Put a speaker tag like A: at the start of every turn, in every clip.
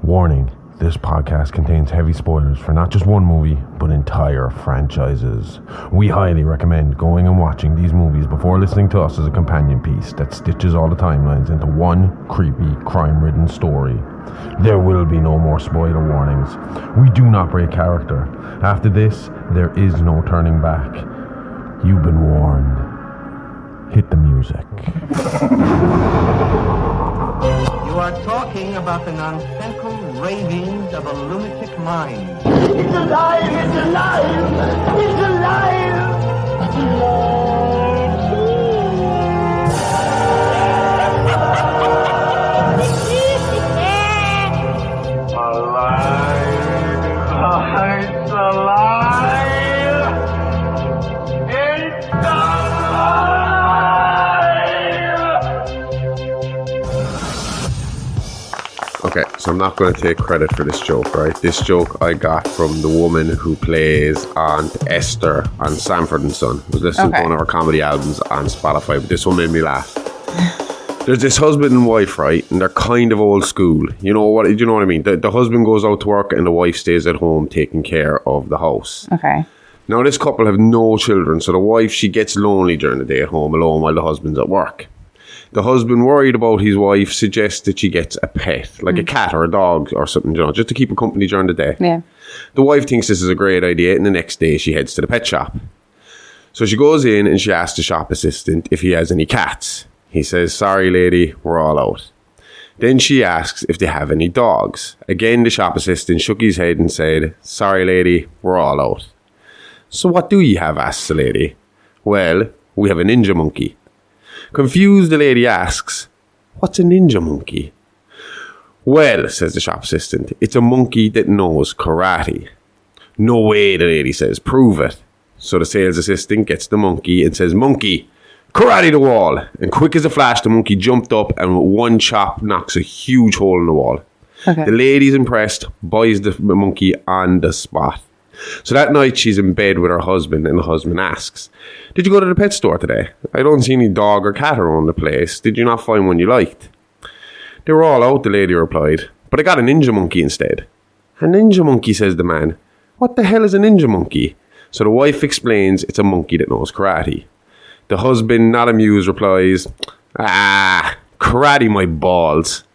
A: Warning, this podcast contains heavy spoilers for not just one movie, but entire franchises. We highly recommend going and watching these movies before listening to us as a companion piece that stitches all the timelines into one creepy, crime-ridden story. There will be no more spoiler warnings. We do not break character. After this, there is no turning back. You've been warned. Hit the music.
B: You are talking about the nonsensical ravings of a lunatic mind.
C: It's alive! It's alive! It's alive!
B: It's alive! It's alive!
D: Okay, so I'm not going to take credit for this joke, right? This joke I got from the woman who plays Aunt Esther on Sanford and Son. I was listening to one of her comedy albums on Spotify, but this one made me laugh. There's this husband and wife, right? And they're kind of old school. You know what I mean? The husband goes out to work and the wife stays at home taking care of the house.
E: Okay.
D: Now, this couple have no children, so the wife, she gets lonely during the day at home alone while the husband's at work. The husband, worried about his wife, suggests that she gets a pet, like a cat or a dog or something, just to keep her company during the day.
E: Yeah.
D: The wife thinks this is a great idea, and the next day she heads to the pet shop. So she goes in and she asks the shop assistant if he has any cats. He says, "Sorry, lady, we're all out." Then she asks if they have any dogs. Again, the shop assistant shook his head and said, "Sorry, lady, we're all out." "So what do you have?" asks the lady. "Well, we have a ninja monkey." Confused, the lady asks, "What's a ninja monkey?" "Well," says the shop assistant, "it's a monkey that knows karate." "No way," the lady says, "prove it." So the sales assistant gets the monkey and says, "Monkey, karate the wall." And quick as a flash, the monkey jumped up and with one chop knocks a huge hole in the wall.
E: Okay.
D: The lady's impressed, buys the monkey on the spot. So that night she's in bed with her husband and the husband asks, "Did you go to the pet store today? I don't see any dog or cat around the place. Did you not find one you liked?" "They were all out," the lady replied, "but I got a ninja monkey instead." "A ninja monkey," says the man. "What the hell is a ninja monkey?" So the wife explains it's a monkey that knows karate. The husband, not amused, replies, "Karate my balls."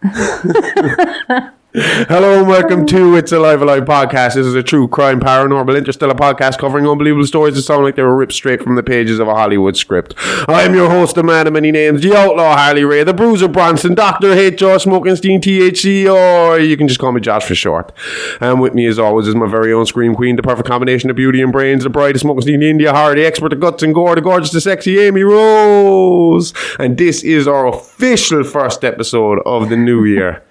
D: Hello and welcome to It's Alive podcast. This is a true crime, paranormal, interstellar podcast covering unbelievable stories that sound like they were ripped straight from the pages of a Hollywood script. I am your host, the man of many names, the outlaw Harley Ray, the bruiser Bronson, Dr. H. George Smokenstein, THC, or you can just call me Josh for short. And with me as always is my very own scream queen, the perfect combination of beauty and brains, the bride of Smokenstein, the India Horror, the expert of guts and gore, the gorgeous, the sexy Amy Rose. And this is our official first episode of the new year.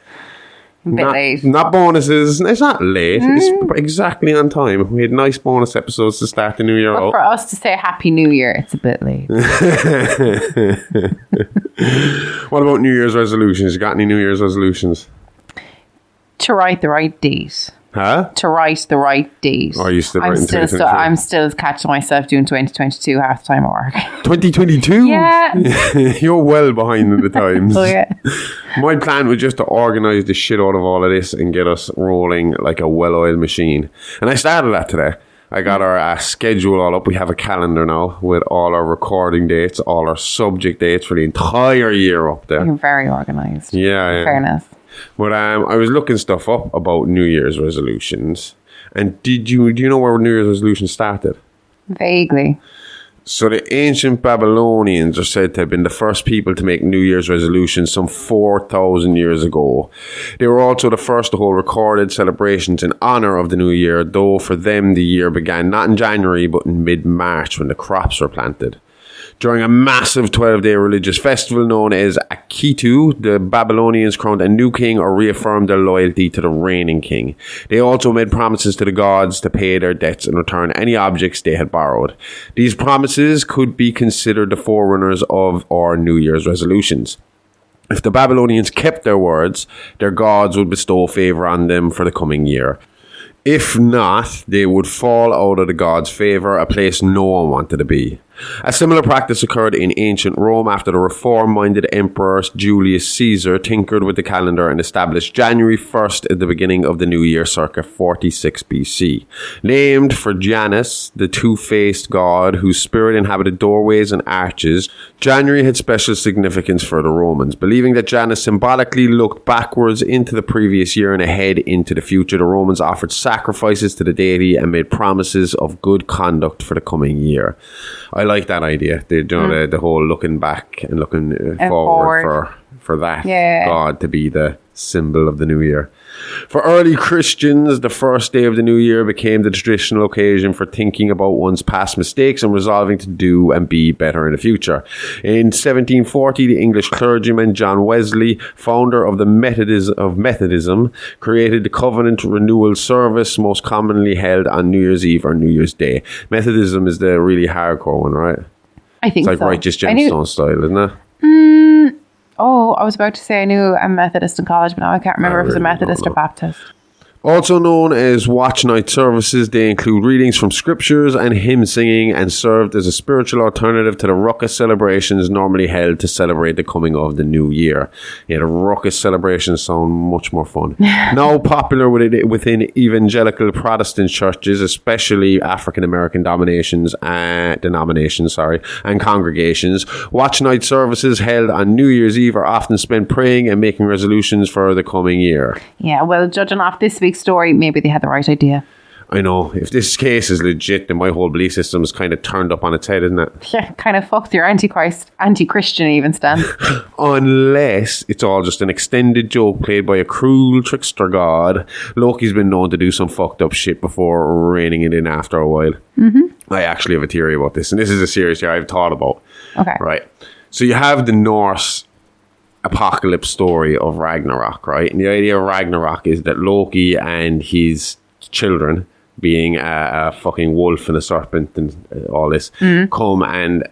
E: Late.
D: Not bonuses. It's not late. It's exactly on time. We had nice bonus episodes to start the new year
E: But
D: out.
E: for us to say Happy New Year, it's a bit late.
D: What about New Year's resolutions? You got any New Year's resolutions?
E: To write the right date.
D: Huh?
E: To write the right date.
D: Or are you still writing 2022?
E: I'm still catching myself doing 2022 half the time at work.
D: 2022?
E: Yeah.
D: You're well behind in the times.
E: Oh, yeah.
D: My plan was just to organise the shit out of all of this and get us rolling like a well-oiled machine. And I started that today. I got our schedule all up. We have a calendar now with all our recording dates, all our subject dates for the entire year up there.
E: You're very organised.
D: Yeah.
E: Fairness.
D: But I was looking stuff up about New Year's resolutions. And do you know where New Year's resolutions started?
E: Vaguely.
D: So the ancient Babylonians are said to have been the first people to make New Year's resolutions some 4,000 years ago. They were also the first to hold recorded celebrations in honour of the new year, though for them the year began not in January but in mid-March when the crops were planted. During a massive 12-day religious festival known as Akitu, the Babylonians crowned a new king or reaffirmed their loyalty to the reigning king. They also made promises to the gods to pay their debts and return any objects they had borrowed. These promises could be considered the forerunners of our New Year's resolutions. If the Babylonians kept their words, their gods would bestow favour on them for the coming year. If not, they would fall out of the gods' favour, a place no one wanted to be. A similar practice occurred in ancient Rome after the reform-minded Emperor Julius Caesar tinkered with the calendar and established January 1st at the beginning of the new year circa 46 BC. Named for Janus, the two-faced god whose spirit inhabited doorways and arches, January had special significance for the Romans. Believing that Janus symbolically looked backwards into the previous year and ahead into the future, the Romans offered sacrifices to the deity and made promises of good conduct for the coming year. I like that idea. The whole looking back and looking forward for that god to be the symbol of the new year. For early Christians, the first day of the new year became the traditional occasion for thinking about one's past mistakes and resolving to do and be better in the future. In 1740, the English clergyman John Wesley, founder of the Methodism, created the Covenant Renewal Service, most commonly held on New Year's Eve or New Year's Day. Methodism is the really hardcore one, right?
E: I think
D: it's like Righteous Gemstone style, isn't it?
E: Oh, I was about to say I knew a Methodist in college, but now I can't remember if it was a Methodist or Baptist.
D: Also known as watch night services, they include readings from scriptures and hymn singing and served as a spiritual alternative to the ruckus celebrations normally held to celebrate the coming of the new year. Yeah, the ruckus celebrations sound much more fun. Now popular within evangelical Protestant churches, especially African American denominations and congregations, watch night services held on New Year's Eve are often spent praying and making resolutions for the coming year.
E: Yeah, well, judging off this week's story, maybe they had the right idea.
D: I know. If this case is legit, then my whole belief system is kind of turned up on its head, isn't it?
E: Yeah, kind of fucked your antichrist, anti-Christian even stance.
D: Unless it's all just an extended joke played by a cruel trickster god. Loki's been known to do some fucked up shit before, reining it in after a while. Mm-hmm. I actually have a theory about this, and this is a serious theory I've thought about.
E: Okay.
D: Right. So you have the Norse apocalypse story of Ragnarok, right? And the idea of Ragnarok is that Loki and his children, being a fucking wolf and a serpent and all this, come and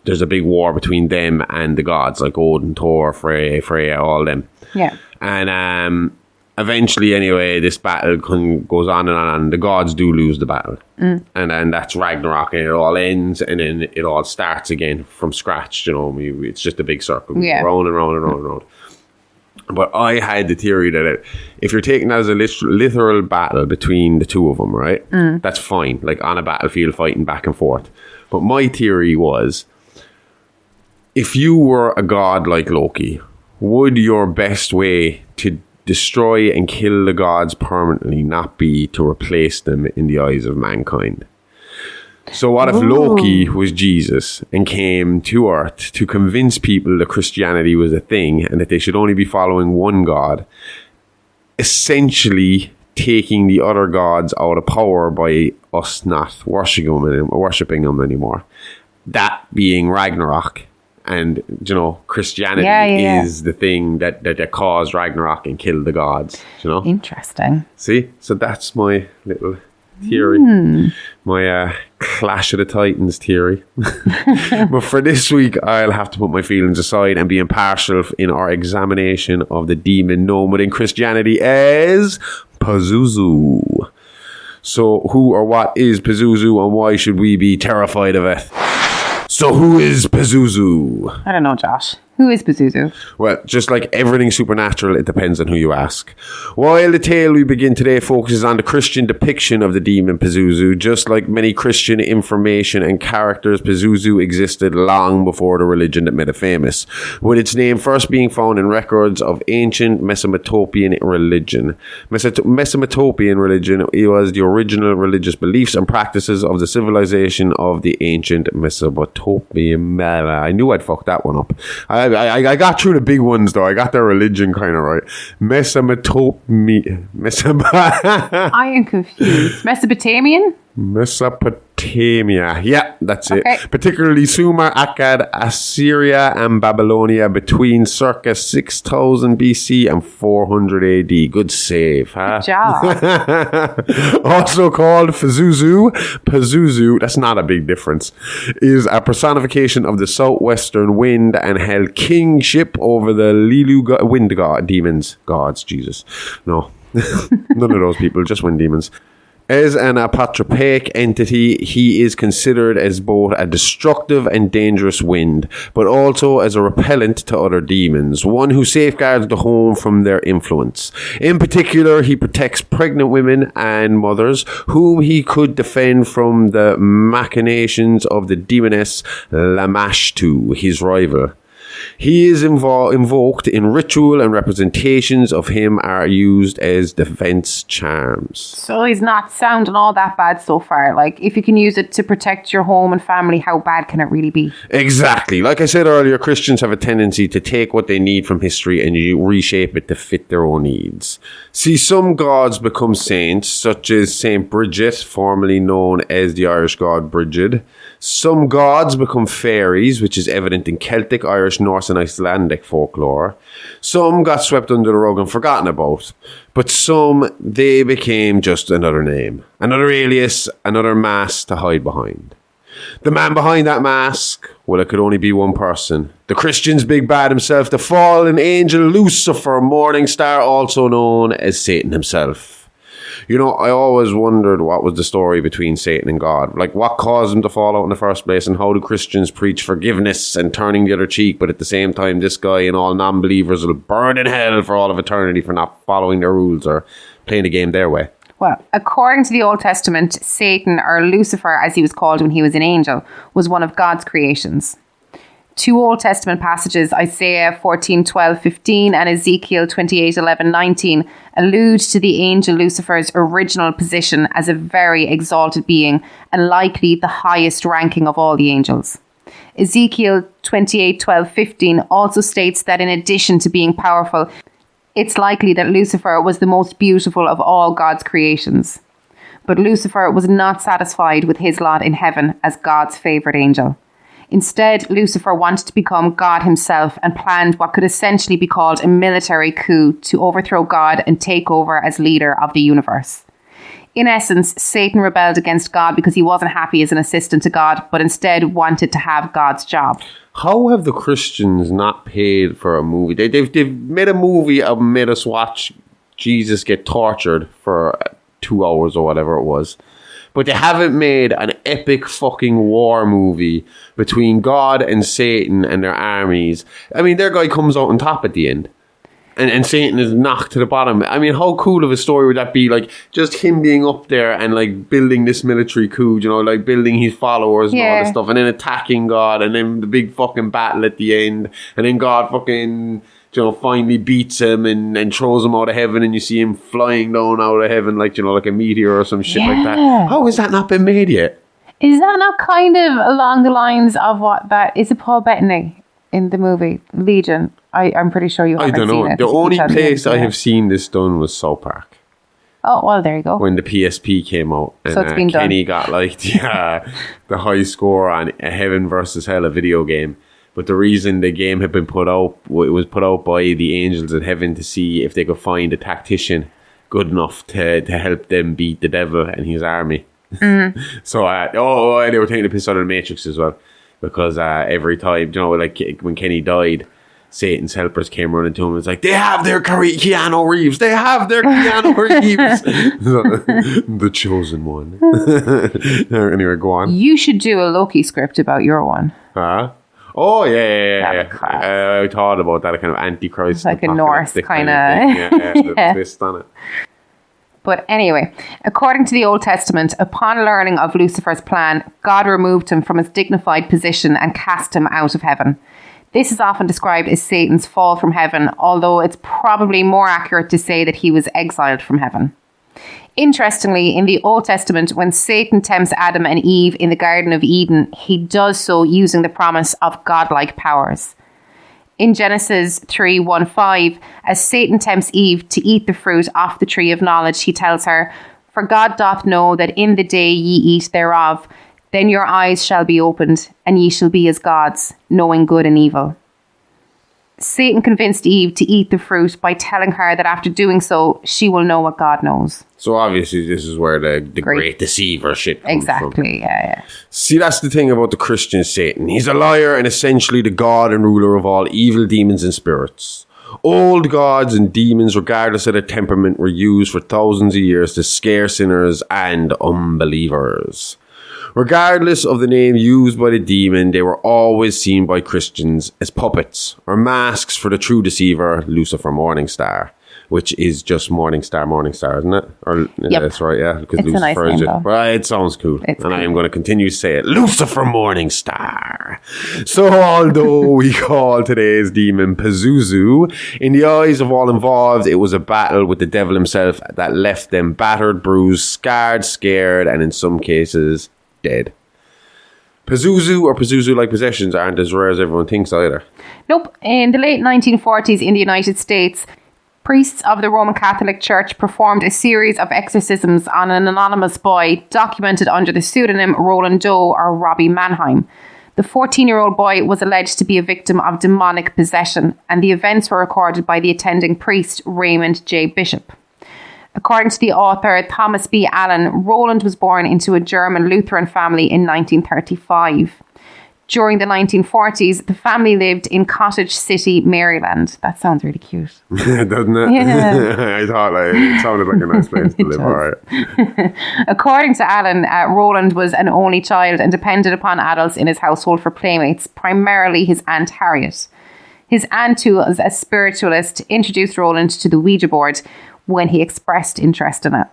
D: there's a big war between them and the gods like Odin, Thor, Freya, all them.
E: Yeah.
D: And eventually, anyway, this battle goes on and the gods do lose the battle. And then that's Ragnarok, and it all ends, and then it all starts again from scratch. You know, it's just a big circle, round and round and round and round. But I had the theory that if you're taking that as a literal battle between the two of them, right, that's fine, like on a battlefield fighting back and forth. But my theory was, if you were a god like Loki, would your best way to destroy and kill the gods permanently not be to replace them in the eyes of mankind? So what if Loki was Jesus and came to Earth to convince people that Christianity was a thing and that they should only be following one god, essentially taking the other gods out of power by us not worshipping them anymore? That being Ragnarok. And, you know, Christianity is the thing that caused Ragnarok and killed the gods, you know?
E: Interesting.
D: See? So that's my little theory. My Clash of the Titans theory. But for this week, I'll have to put my feelings aside and be impartial in our examination of the demon known within Christianity as Pazuzu. So who or what is Pazuzu, and why should we be terrified of it? So who is Pazuzu?
E: I don't know, Josh. Who is Pazuzu?
D: Well, just like everything supernatural, it depends on who you ask. While the tale we begin today focuses on the Christian depiction of the demon Pazuzu, just like many Christian information and characters, Pazuzu existed long before the religion that made it famous, with its name first being found in records of ancient Mesopotamian religion. Mesopotamian religion was the original religious beliefs and practices of the civilization of the ancient Mesopotamia. I knew I'd fuck that one up. I got through the big ones though. I got their religion kind of right. Mesopotamia.
E: I am confused. Mesopotamian?
D: Mesopotamia. Yeah, that's it. Particularly Sumer, Akkad, Assyria, and Babylonia between circa 6000 BC and 400 AD. Good save, huh?
E: Good job.
D: Also called Pazuzu, that's not a big difference, is a personification of the southwestern wind and held kingship over the Lilu wind god, demons, gods, Jesus. No, none of those people, just wind demons. As an apotropaic entity, he is considered as both a destructive and dangerous wind, but also as a repellent to other demons, one who safeguards the home from their influence. In particular, he protects pregnant women and mothers, whom he could defend from the machinations of the demoness Lamashtu, his rival. He is invoked in ritual, and representations of him are used as defense charms.
E: So he's not sounding all that bad so far. Like, if you can use it to protect your home and family, how bad can it really be?
D: Exactly. Like I said earlier, Christians have a tendency to take what they need from history and reshape it to fit their own needs. See, some gods become saints, such as Saint Bridget, formerly known as the Irish god Brigid. Some gods become fairies, which is evident in Celtic, Irish, Norse and Icelandic folklore. Some got swept under the rug and forgotten about. But some, they became just another name. Another alias, another mask to hide behind. The man behind that mask, well, it could only be one person. The Christian's big bad himself, the fallen angel Lucifer, morning star, also known as Satan himself. You know, I always wondered what was the story between Satan and God. Like, what caused him to fall out in the first place, and how do Christians preach forgiveness and turning the other cheek, but at the same time, this guy and all non-believers will burn in hell for all of eternity for not following their rules or playing the game their way?
E: Well, according to the Old Testament, Satan, or Lucifer as he was called when he was an angel, was one of God's creations. Two Old Testament passages, Isaiah 14:12-15 and Ezekiel 28:11-19, allude to the angel Lucifer's original position as a very exalted being and likely the highest ranking of all the angels. Ezekiel 28:12-15 also states that in addition to being powerful, it's likely that Lucifer was the most beautiful of all God's creations. But Lucifer was not satisfied with his lot in heaven as God's favourite angel. Instead, Lucifer wanted to become God himself and planned what could essentially be called a military coup to overthrow God and take over as leader of the universe. In essence, Satan rebelled against God because he wasn't happy as an assistant to God, but instead wanted to have God's job.
D: How have the Christians not paid for a movie? They've made a movie and made us watch Jesus get tortured for 2 hours or whatever it was. But they haven't made an epic fucking war movie between God and Satan and their armies. I mean, their guy comes out on top at the end. And Satan is knocked to the bottom. I mean, how cool of a story would that be? Like, just him being up there and, like, building this military coup, you know, like, building his followers and all this stuff. And then attacking God. And then the big fucking battle at the end. And then God fucking, you know, finally beats him and throws him out of heaven. And you see him flying down out of heaven, like, you know, like a meteor or some shit like that. How has that not been made yet?
E: Is that not kind of along the lines of what that... Is it Paul Bettany in the movie Legion? I'm pretty sure you haven't seen it.
D: I don't know. The only place I have seen this done was South Park.
E: Oh, well, there you go.
D: When the PSP came out. And
E: so it's been
D: Kenny
E: done.
D: got like the high score on a Heaven vs. Hell, a video game. But the reason the game had been put out, it was put out by the angels in heaven to see if they could find a tactician good enough to help them beat the devil and his army. Mm-hmm. So, they were taking the piss out of the Matrix as well. Because every time, you know, like when Kenny died, Satan's helpers came running to him and was like, they have their Keanu Reeves. They have their Keanu Reeves. The chosen one. Anyway, go on.
E: You should do a Loki script about your one.
D: Huh? Oh, yeah. I thought about that, a kind of Antichrist.
E: It's like a Norse kind of
D: the twist on it.
E: But anyway, according to the Old Testament, upon learning of Lucifer's plan, God removed him from his dignified position and cast him out of heaven. This is often described as Satan's fall from heaven, although it's probably more accurate to say that he was exiled from heaven. Interestingly, in the Old Testament, when Satan tempts Adam and Eve in the Garden of Eden, he does so using the promise of godlike powers. In Genesis 3:1-5, as Satan tempts Eve to eat the fruit off the tree of knowledge, he tells her, "For God doth know that in the day ye eat thereof, then your eyes shall be opened, and ye shall be as gods, knowing good and evil." Satan convinced Eve to eat the fruit by telling her that after doing so, she will know what God knows.
D: So obviously this is where the great deceiver shit comes
E: exactly,
D: from.
E: Yeah.
D: See, that's the thing about the Christian Satan. He's a liar and essentially the god and ruler of all evil demons and spirits. Old gods and demons, regardless of their temperament, were used for thousands of years to scare sinners and unbelievers. Regardless of the name used by the demon, they were always seen by Christians as puppets or masks for the true deceiver, Lucifer Morningstar, which is just Morningstar, isn't it? Or
E: Yep.
D: That's right, yeah. Because
E: It's a nice name, though.
D: right, it sounds cool.
E: It's
D: I
E: cool.
D: am going to continue to say it. Lucifer Morningstar. So although we call today's demon Pazuzu, in the eyes of all involved, it was a battle with the devil himself that left them battered, bruised, scarred, scared, and in some cases, dead. Pazuzu or Pazuzu-like possessions aren't as rare as everyone thinks either.
E: Nope. In the late 1940s in the United States, priests of the Roman Catholic Church performed a series of exorcisms on an anonymous boy documented under the pseudonym Roland Doe or Robbie Mannheim. The 14-year-old boy was alleged to be a victim of demonic possession, and the events were recorded by the attending priest Raymond J. Bishop. According to the author Thomas B. Allen, Roland was born into a German Lutheran family in 1935. During the 1940s, the family lived in Cottage City, Maryland. That sounds really cute.
D: Doesn't it?
E: Yeah.
D: I thought it sounded like a nice place to live. All right.
E: According to Allen, Roland was an only child and depended upon adults in his household for playmates, primarily his Aunt Harriet. His aunt, who was a spiritualist, introduced Roland to the Ouija board when he expressed interest in it.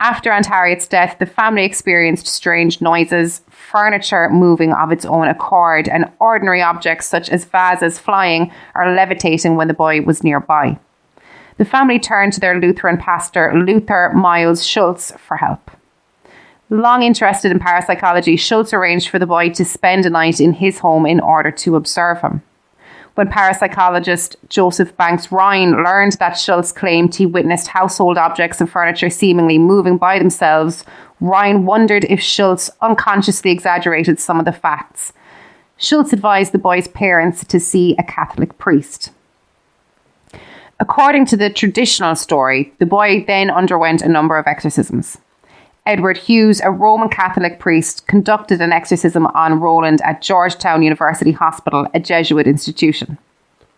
E: After Aunt Harriet's death, the family experienced strange noises, furniture moving of its own accord, and ordinary objects such as vases flying or levitating when the boy was nearby. The family turned to their Lutheran pastor, Luther Miles Schultz, for help. Long interested in parapsychology, Schultz arranged for the boy to spend a night in his home in order to observe him. When parapsychologist Joseph Banks Ryan learned that Schultz claimed he witnessed household objects and furniture seemingly moving by themselves, Ryan wondered if Schultz unconsciously exaggerated some of the facts. Schultz advised the boy's parents to see a Catholic priest. According to the traditional story, the boy then underwent a number of exorcisms. Edward Hughes, a Roman Catholic priest, conducted an exorcism on Roland at Georgetown University Hospital, a Jesuit institution.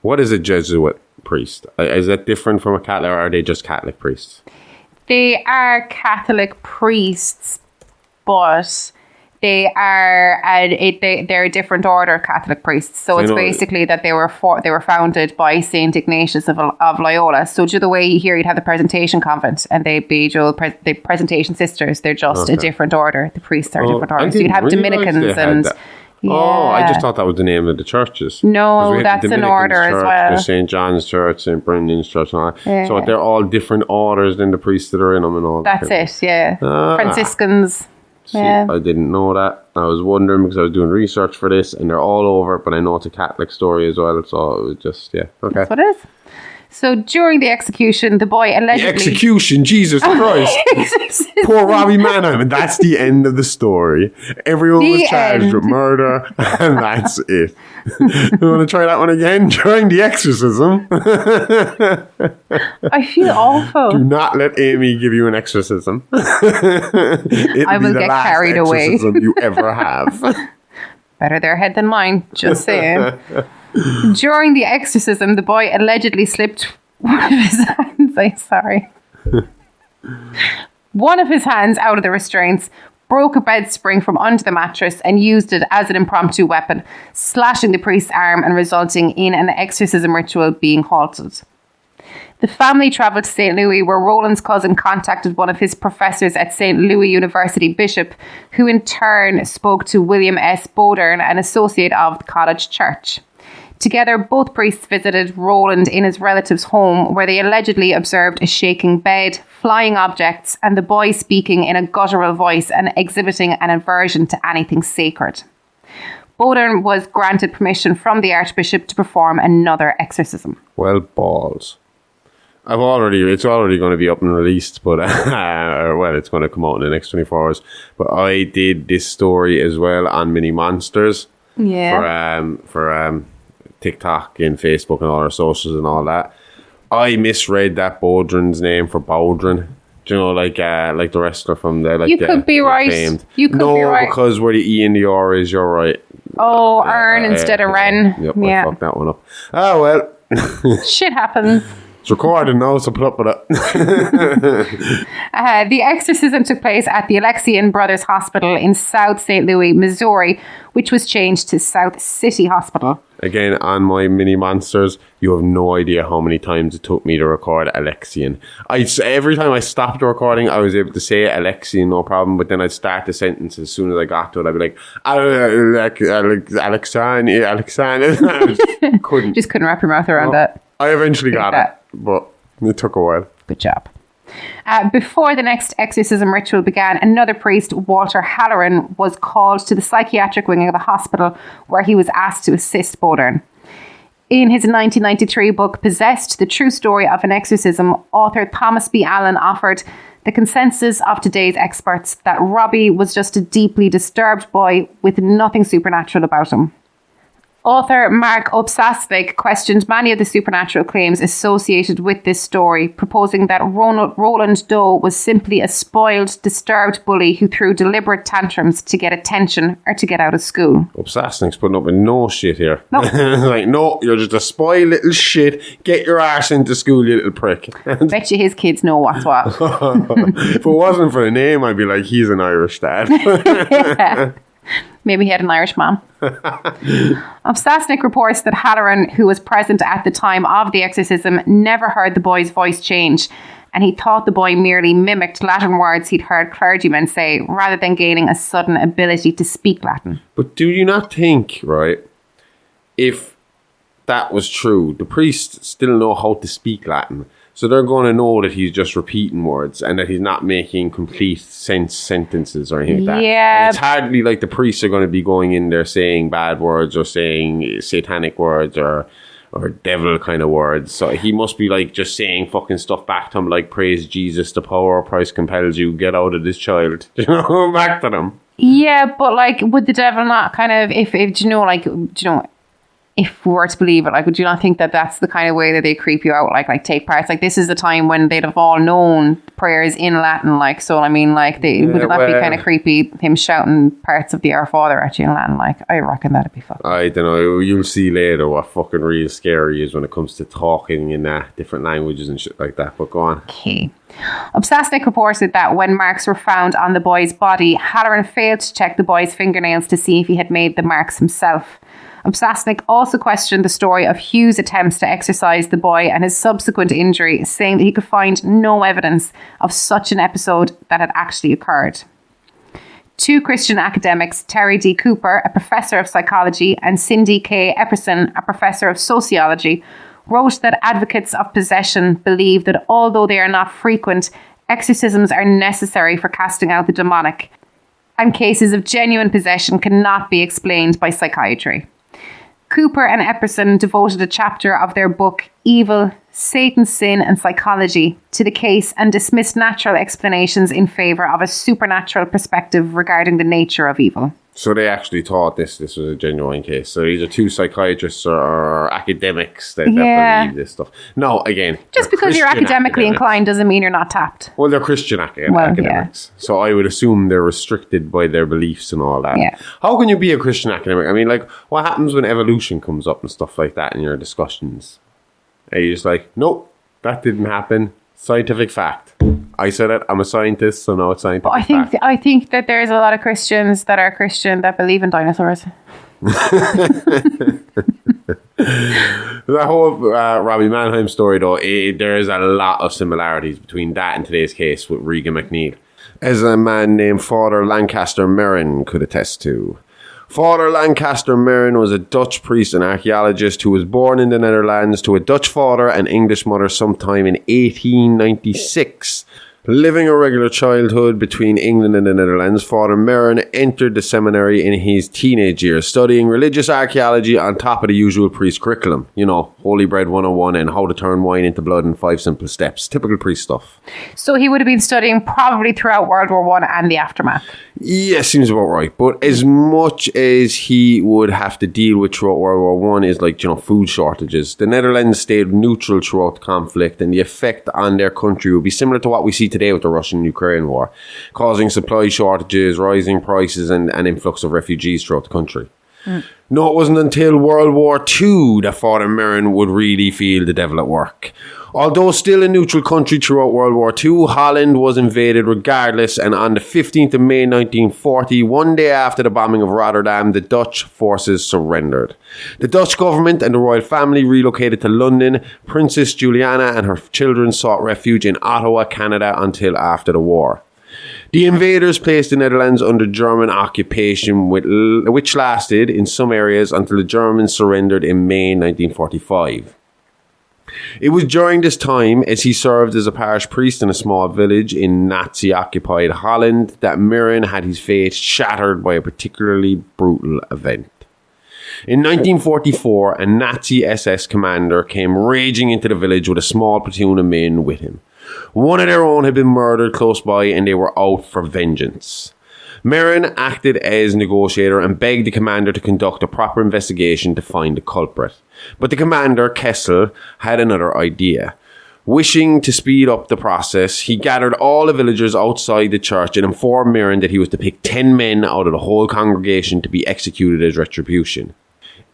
D: What is a Jesuit priest? Is that different from a Catholic, or are they just Catholic priests?
E: They are Catholic priests, but they're a different order of Catholic priests. So it's basically that they were founded by Saint Ignatius of Loyola. So the way you hear, you'd have the Presentation Convent, and they'd be the Presentation Sisters. They're just a different order. The priests are a different order. So you'd have Dominicans and. Yeah.
D: Oh, I just thought that was the name of the churches.
E: No, that's an order as well.
D: There's St. John's Church, St. Brendan's Church, and all that.
E: Yeah.
D: So they're all different orders than the priests that are in them and all that.
E: That's it, yeah. Franciscans.
D: See,
E: Yeah.
D: I didn't know that. I was wondering because I was doing research for this, and they're all over, but I know it's a Catholic story as well, so it was just, yeah. Okay.
E: That's what it is. So during the execution, the boy allegedly...
D: The execution, Jesus Christ. Poor Robbie Mannheim, and that's the end of the story. Everyone was charged with murder, and that's it. You want to try that one again? During the exorcism.
E: I feel awful.
D: Do not let Amy give you an exorcism. I
E: will get carried away.
D: Exorcism you ever have.
E: Better their head than mine, just saying. During the exorcism, the boy allegedly slipped one of his hands. One of his hands out of the restraints, broke a bed spring from under the mattress, and used it as an impromptu weapon, slashing the priest's arm and resulting in an exorcism ritual being halted. The family travelled to St. Louis, where Roland's cousin contacted one of his professors at St. Louis University, Bishop, who in turn spoke to William S. Boorman, an associate of the college church. Together, both priests visited Roland in his relative's home, where they allegedly observed a shaking bed, flying objects, and the boy speaking in a guttural voice and exhibiting an aversion to anything sacred. Boorman was granted permission from the Archbishop to perform another exorcism.
D: Well, balls. It's already going to be up and released, but it's going to come out in the next 24 hours. But I did this story as well on Mini Monsters.
E: Yeah.
D: For TikTok and Facebook and all our socials and all that. I misread that Boudrin's name for Boudrin. Do you know, like the wrestler from the
E: You could be right. You could be right.
D: No, because where the E and the R is, you're right.
E: Oh, Ern instead of Ren.
D: Yep,
E: yeah.
D: I fucked that one up. Oh, well,
E: Shit happens.
D: It's recorded now, so put up with it.
E: The exorcism took place at the Alexian Brothers Hospital in South St. Louis, Missouri, which was changed to South City Hospital.
D: Again, on my mini monsters, you have no idea how many times it took me to record Alexian. Every time I stopped the recording, I was able to say Alexian, no problem, but then I'd start the sentence as soon as I got to it. I'd be like, Alexan. Couldn't.
E: Just couldn't wrap your mouth around that.
D: I eventually got it, but it took a while.
E: Good job. Before the next exorcism ritual began, another priest, Walter Halloran, was called to the psychiatric wing of the hospital where he was asked to assist Boorman. In his 1993 book, Possessed, The True Story of an Exorcism, author Thomas B. Allen offered the consensus of today's experts that Robbie was just a deeply disturbed boy with nothing supernatural about him. Author Mark Obsasvik questioned many of the supernatural claims associated with this story, proposing that Roland Doe was simply a spoiled, disturbed bully who threw deliberate tantrums to get attention or to get out of school.
D: Obsasvik's putting up with no shit here.
E: No.
D: Like, no, you're just a spoiled little shit. Get your ass into school, you little prick.
E: Bet you his kids know what's what.
D: If it wasn't for the name, I'd be like, he's an Irish dad.
E: Yeah. Maybe he had an Irish mom. Obsasnik reports that Halloran, who was present at the time of the exorcism, never heard the boy's voice change, and he thought the boy merely mimicked Latin words he'd heard clergymen say, rather than gaining a sudden ability to speak Latin.
D: But do you not think, right, if that was true, the priests still know how to speak Latin, so they're going to know that he's just repeating words and that he's not making complete sentences or anything like that.
E: Yeah.
D: And it's hardly like the priests are going to be going in there saying bad words or saying satanic words or devil kind of words. So he must be like just saying fucking stuff back to him like, praise Jesus, the power of Christ compels you, get out of this child. You know, back to them.
E: Yeah, but like, would the devil not kind of, if if we were to believe it, like, would you not think that that's the kind of way that they creep you out, like take parts? Like, this is the time when they'd have all known prayers in Latin, like, so, I mean, like, would it not be kind of creepy, him shouting parts of the Our Father at you in Latin? Like, I reckon that'd be fucking...
D: I don't know, you'll see later what fucking real scary is when it comes to talking in different languages and shit like that, but go on.
E: Okay. Obsasnik reported that when marks were found on the boy's body, Halloran failed to check the boy's fingernails to see if he had made the marks himself. Obsasnik also questioned the story of Hugh's attempts to exorcise the boy and his subsequent injury, saying that he could find no evidence of such an episode that had actually occurred. Two Christian academics, Terry D. Cooper, a professor of psychology, and Cindy K. Epperson, a professor of sociology, wrote that advocates of possession believe that although they are not frequent, exorcisms are necessary for casting out the demonic, and cases of genuine possession cannot be explained by psychiatry. Cooper and Epperson devoted a chapter of their book, Evil, Satan, Sin and Psychology, to the case and dismissed natural explanations in favour of a supernatural perspective regarding the nature of evil. So
D: they actually thought this was a genuine case. So these are two psychiatrists or academics that believe this stuff. No, again,
E: just because you're academically inclined doesn't mean you're not tapped.
D: Well, they're Christian academics. Yeah. So I would assume they're restricted by their beliefs and all that.
E: Yeah.
D: How can you be a Christian academic? I mean, like, what happens when evolution comes up and stuff like that in your discussions? Are you just like, nope, that didn't happen. Scientific fact. I said it. I'm a scientist, so now it's scientific fact.
E: I think that there's a lot of Christians that are Christian that believe in dinosaurs.
D: That whole Robbie Mannheim story, though, there is a lot of similarities between that and today's case with Regan MacNeill, as a man named Father Lancaster Merrin could attest to. Father Lancaster Merrin was a Dutch priest and archaeologist who was born in the Netherlands to a Dutch father and English mother sometime in 1896. Living a regular childhood between England and the Netherlands, Father Merrin entered the seminary in his teenage years, studying religious archaeology on top of the usual priest curriculum. You know, Holy Bread 101 and how to turn wine into blood in 5 simple steps. Typical priest stuff.
E: So he would have been studying probably throughout World War I and the aftermath.
D: Yeah, seems about right. But as much as he would have to deal with throughout World War I is like, you know, food shortages. The Netherlands stayed neutral throughout the conflict, and the effect on their country would be similar to what we see today with the Russian-Ukraine war, causing supply shortages, rising prices, and an influx of refugees throughout the country. No, it wasn't until World War II that Father Mirren would really feel the devil at work. Although still a neutral country throughout World War II, Holland was invaded regardless, and on the 15th of May 1940, one day after the bombing of Rotterdam, the Dutch forces surrendered. The Dutch government and the royal family relocated to London. Princess Juliana and her children sought refuge in Ottawa, Canada until after the war. The invaders placed the Netherlands under German occupation, which lasted in some areas until the Germans surrendered in May 1945. It was during this time, as he served as a parish priest in a small village in Nazi-occupied Holland, that Mirren had his faith shattered by a particularly brutal event. In 1944, a Nazi SS commander came raging into the village with a small platoon of men with him. One of their own had been murdered close by, and they were out for vengeance. Mirren acted as negotiator and begged the commander to conduct a proper investigation to find the culprit. But the commander, Kessel, had another idea. Wishing to speed up the process, he gathered all the villagers outside the church and informed Mirren that he was to pick 10 men out of the whole congregation to be executed as retribution.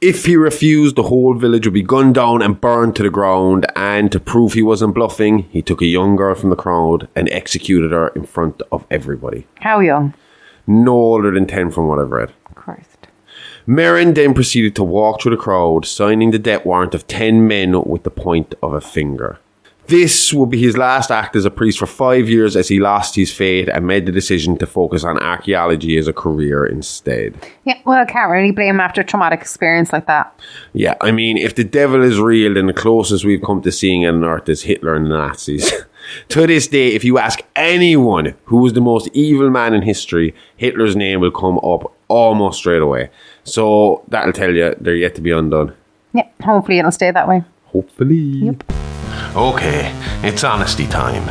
D: If he refused, the whole village would be gunned down and burned to the ground, and to prove he wasn't bluffing, he took a young girl from the crowd and executed her in front of everybody.
E: How young?
D: No older than 10 from what I've read.
E: Christ.
D: Mirren then proceeded to walk through the crowd, signing the death warrant of 10 men with the point of a finger. This would be his last act as a priest for 5 years, as he lost his faith and made the decision to focus on archaeology as a career instead.
E: Yeah, well, I can't really blame him after a traumatic experience like that.
D: Yeah, I mean, if the devil is real, then the closest we've come to seeing it on earth is Hitler and the Nazis. To this day, if you ask anyone who was the most evil man in history, Hitler's name will come up almost straight away. So that'll tell you they're yet to be undone.
E: Yeah, hopefully it'll stay that way.
D: Hopefully.
E: Yep.
A: Okay, it's honesty time.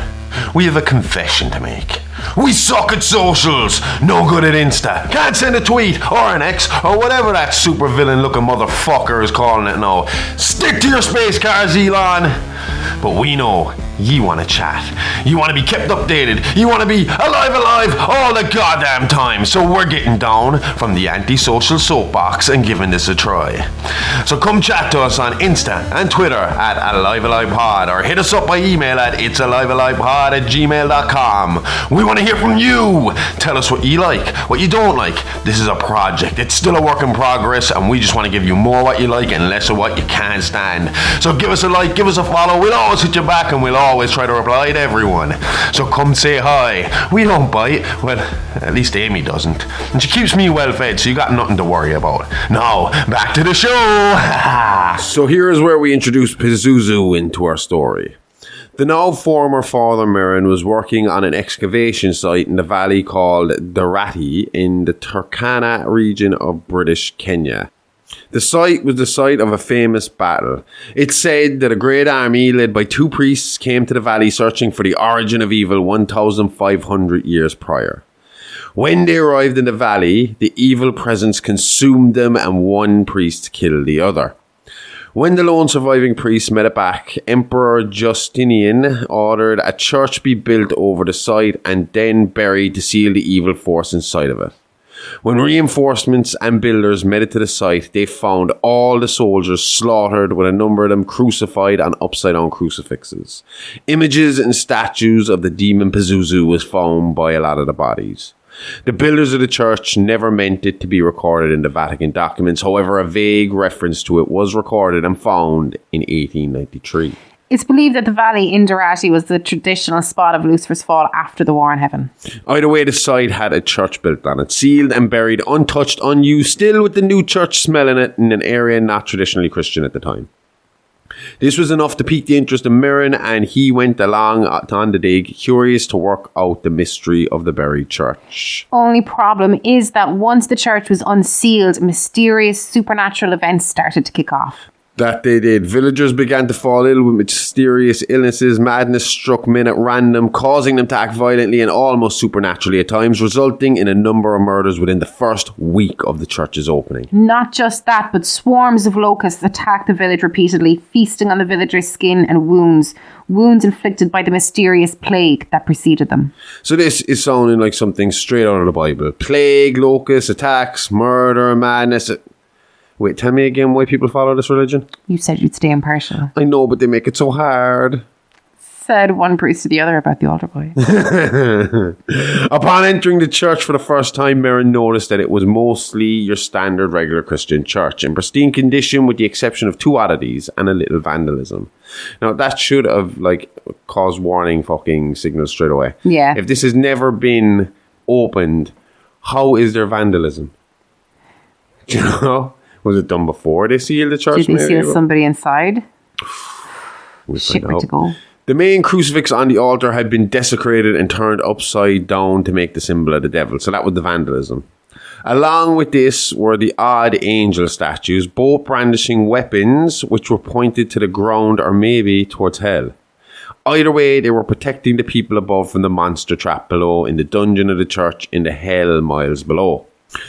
A: We have a confession to make. We suck at socials, no good at Insta, can't send a tweet or an X or whatever that super villain looking motherfucker is calling it now. Stick to your space cars, Elon. But we know you want to chat. You want to be kept updated. You want to be alive all the goddamn time. So we're getting down from the antisocial soapbox and giving this a try. So come chat to us on Insta and Twitter at AliveAlivePod, or hit us up by email at itsalivealivepod@gmail.com. We want to hear from you. Tell us what you like, what you don't like. This is a project. It's still a work in progress, and we just want to give you more what you like and less of what you can't stand. So give us a like, give us a follow. We'll always hit you back, and we'll always try to reply to everyone. So come say hi. We don't bite. Well, at least Amy doesn't. And she keeps me well fed, so you got nothing to worry about. Now, back to the show.
D: So here is where we introduce Pazuzu into our story. The now former Father Mirren was working on an excavation site in the valley called Blatty in the Turkana region of British Kenya. The site was the site of a famous battle. It's said that a great army led by 2 priests came to the valley searching for the origin of evil 1,500 years prior. When they arrived in the valley, the evil presence consumed them and one priest killed the other. When the lone surviving priest made it back, Emperor Justinian ordered a church be built over the site and then buried to seal the evil force inside of it. When reinforcements and builders made it to the site, they found all the soldiers slaughtered, with a number of them crucified on upside-down crucifixes. Images and statues of the demon Pazuzu was found by a lot of the bodies. The builders of the church never meant it to be recorded in the Vatican documents. However, a vague reference to it was recorded and found in 1893.
E: It's believed that the valley in Dorati was the traditional spot of Lucifer's fall after the war in heaven.
D: Either way, the site had a church built on it, sealed and buried, untouched, unused, still with the new church smell in it, in an area not traditionally Christian at the time. This was enough to pique the interest of Mirren, and he went along on the dig, curious to work out the mystery of the buried church.
E: Only problem is that once the church was unsealed, mysterious supernatural events started to kick off.
D: That they did. Villagers began to fall ill with mysterious illnesses. Madness struck men at random, causing them to act violently and almost supernaturally at times, resulting in a number of murders within the first week of the church's opening.
E: Not just that, but swarms of locusts attacked the village repeatedly, feasting on the villagers' skin and wounds inflicted by the mysterious plague that preceded them.
D: So this is sounding like something straight out of the Bible. Plague, locusts, attacks, murder, madness. Wait, tell me again why people follow this religion?
E: You said you'd stay impartial.
D: I know, but they make it so hard.
E: Said one priest to the other about the altar boy.
D: Upon entering the church for the first time, Merrin noticed that it was mostly your standard regular Christian church, in pristine condition with the exception of 2 oddities and a little vandalism. Now, that should have, caused warning fucking signals straight away.
E: Yeah.
D: If this has never been opened, how is there vandalism? Do you know? Was it done before they sealed the church?
E: Did they seal somebody inside?
D: We'll
E: Shit,
D: find
E: where
D: out.
E: to go?
D: The main crucifix on the altar had been desecrated and turned upside down to make the symbol of the devil. So that was the vandalism. Along with this were the odd angel statues, both brandishing weapons which were pointed to the ground or maybe towards hell. Either way, they were protecting the people above from the monster trap below in the dungeon of the church in the hell miles below.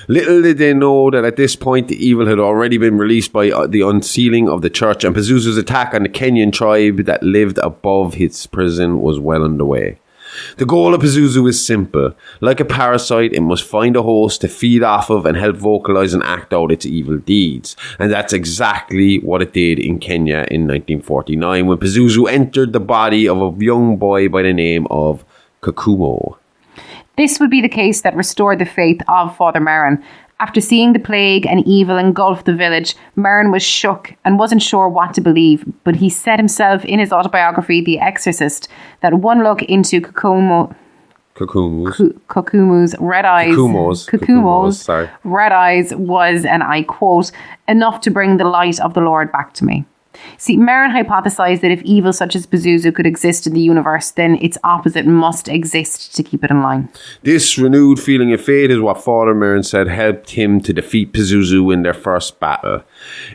D: Little did they know that at this point the evil had already been released by the unsealing of the church, and Pazuzu's attack on the Kenyan tribe that lived above his prison was well underway. The goal of Pazuzu is simple. Like a parasite, it must find a host to feed off of and help vocalize and act out its evil deeds. And that's exactly what it did in Kenya in 1949 when Pazuzu entered the body of a young boy by the name of Kakumo.
E: This would be the case that restored the faith of Father Merrin. After seeing the plague and evil engulf the village, Merrin was shook and wasn't sure what to believe, but he said himself in his autobiography, The Exorcist, that one look into Kakumo's red eyes,
D: sorry.
E: red eyes was, and I quote, enough to bring the light of the Lord back to me. See, Merrin hypothesized that if evil such as Pazuzu could exist in the universe, then its opposite must exist to keep it in line.
D: This renewed feeling of faith is what Father Merrin said helped him to defeat Pazuzu in their first battle.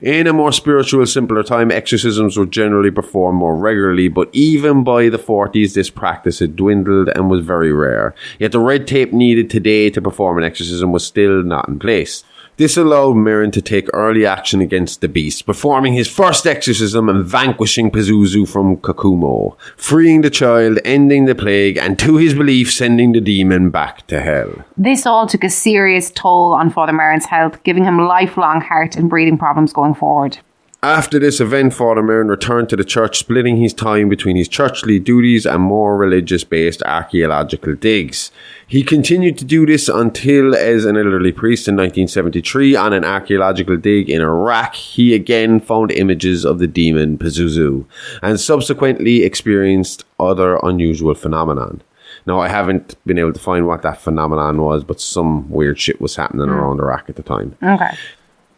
D: In a more spiritual, simpler time, exorcisms were generally performed more regularly, but even by the 40s, this practice had dwindled and was very rare. Yet the red tape needed today to perform an exorcism was still not in place. This allowed Merrin to take early action against the beast, performing his first exorcism and vanquishing Pazuzu from Kakumo, freeing the child, ending the plague, and to his belief, sending the demon back to hell.
E: This all took a serious toll on Father Merrin's health, giving him lifelong heart and breathing problems going forward.
D: After this event, Father Merrin returned to the church, splitting his time between his churchly duties and more religious-based archaeological digs. He continued to do this until, as an elderly priest in 1973, on an archaeological dig in Iraq, he again found images of the demon Pazuzu, and subsequently experienced other unusual phenomenon. Now, I haven't been able to find what that phenomenon was, but some weird shit was happening around Iraq at the time.
E: Okay.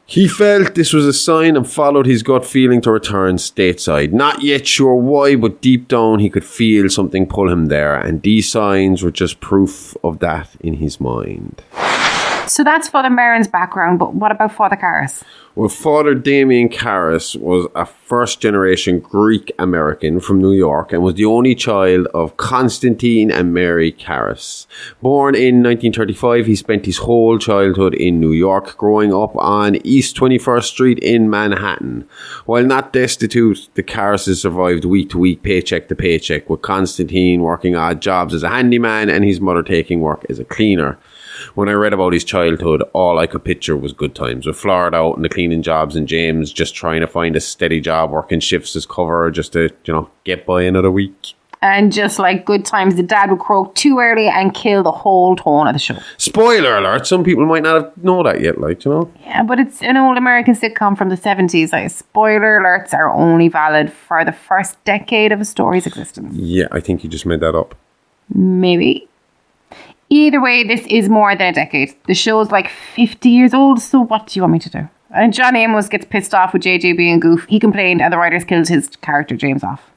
D: He felt this was a sign and followed his gut feeling to return stateside. Not yet sure why, but deep down he could feel something pull him there, and these signs were just proof of that in his mind.
E: So that's Father Merrin's background, but what about Father Karras?
D: Well, Father Damien Karras was a first-generation Greek-American from New York and was the only child of Constantine and Mary Karras. Born in 1935, he spent his whole childhood in New York, growing up on East 21st Street in Manhattan. While not destitute, the Karrases survived week to week, paycheck to paycheck, with Constantine working odd jobs as a handyman and his mother taking work as a cleaner. When I read about his childhood, all I could picture was good times, with Florida out in the cleaning jobs and James just trying to find a steady job, working shifts as cover just to, get by another week.
E: And just like good times, the dad would croak too early and kill the whole tone of the show.
D: Spoiler alert, some people might not know that yet,
E: Yeah, but it's an old American sitcom from the 70s. Spoiler alerts are only valid for the first decade of a story's existence.
D: Yeah, I think you just made that up.
E: Maybe. Either way, this is more than a decade. The show's 50 years old, so what do you want me to do? And John Amos gets pissed off with JJ being goof. He complained and the writers killed his character James off.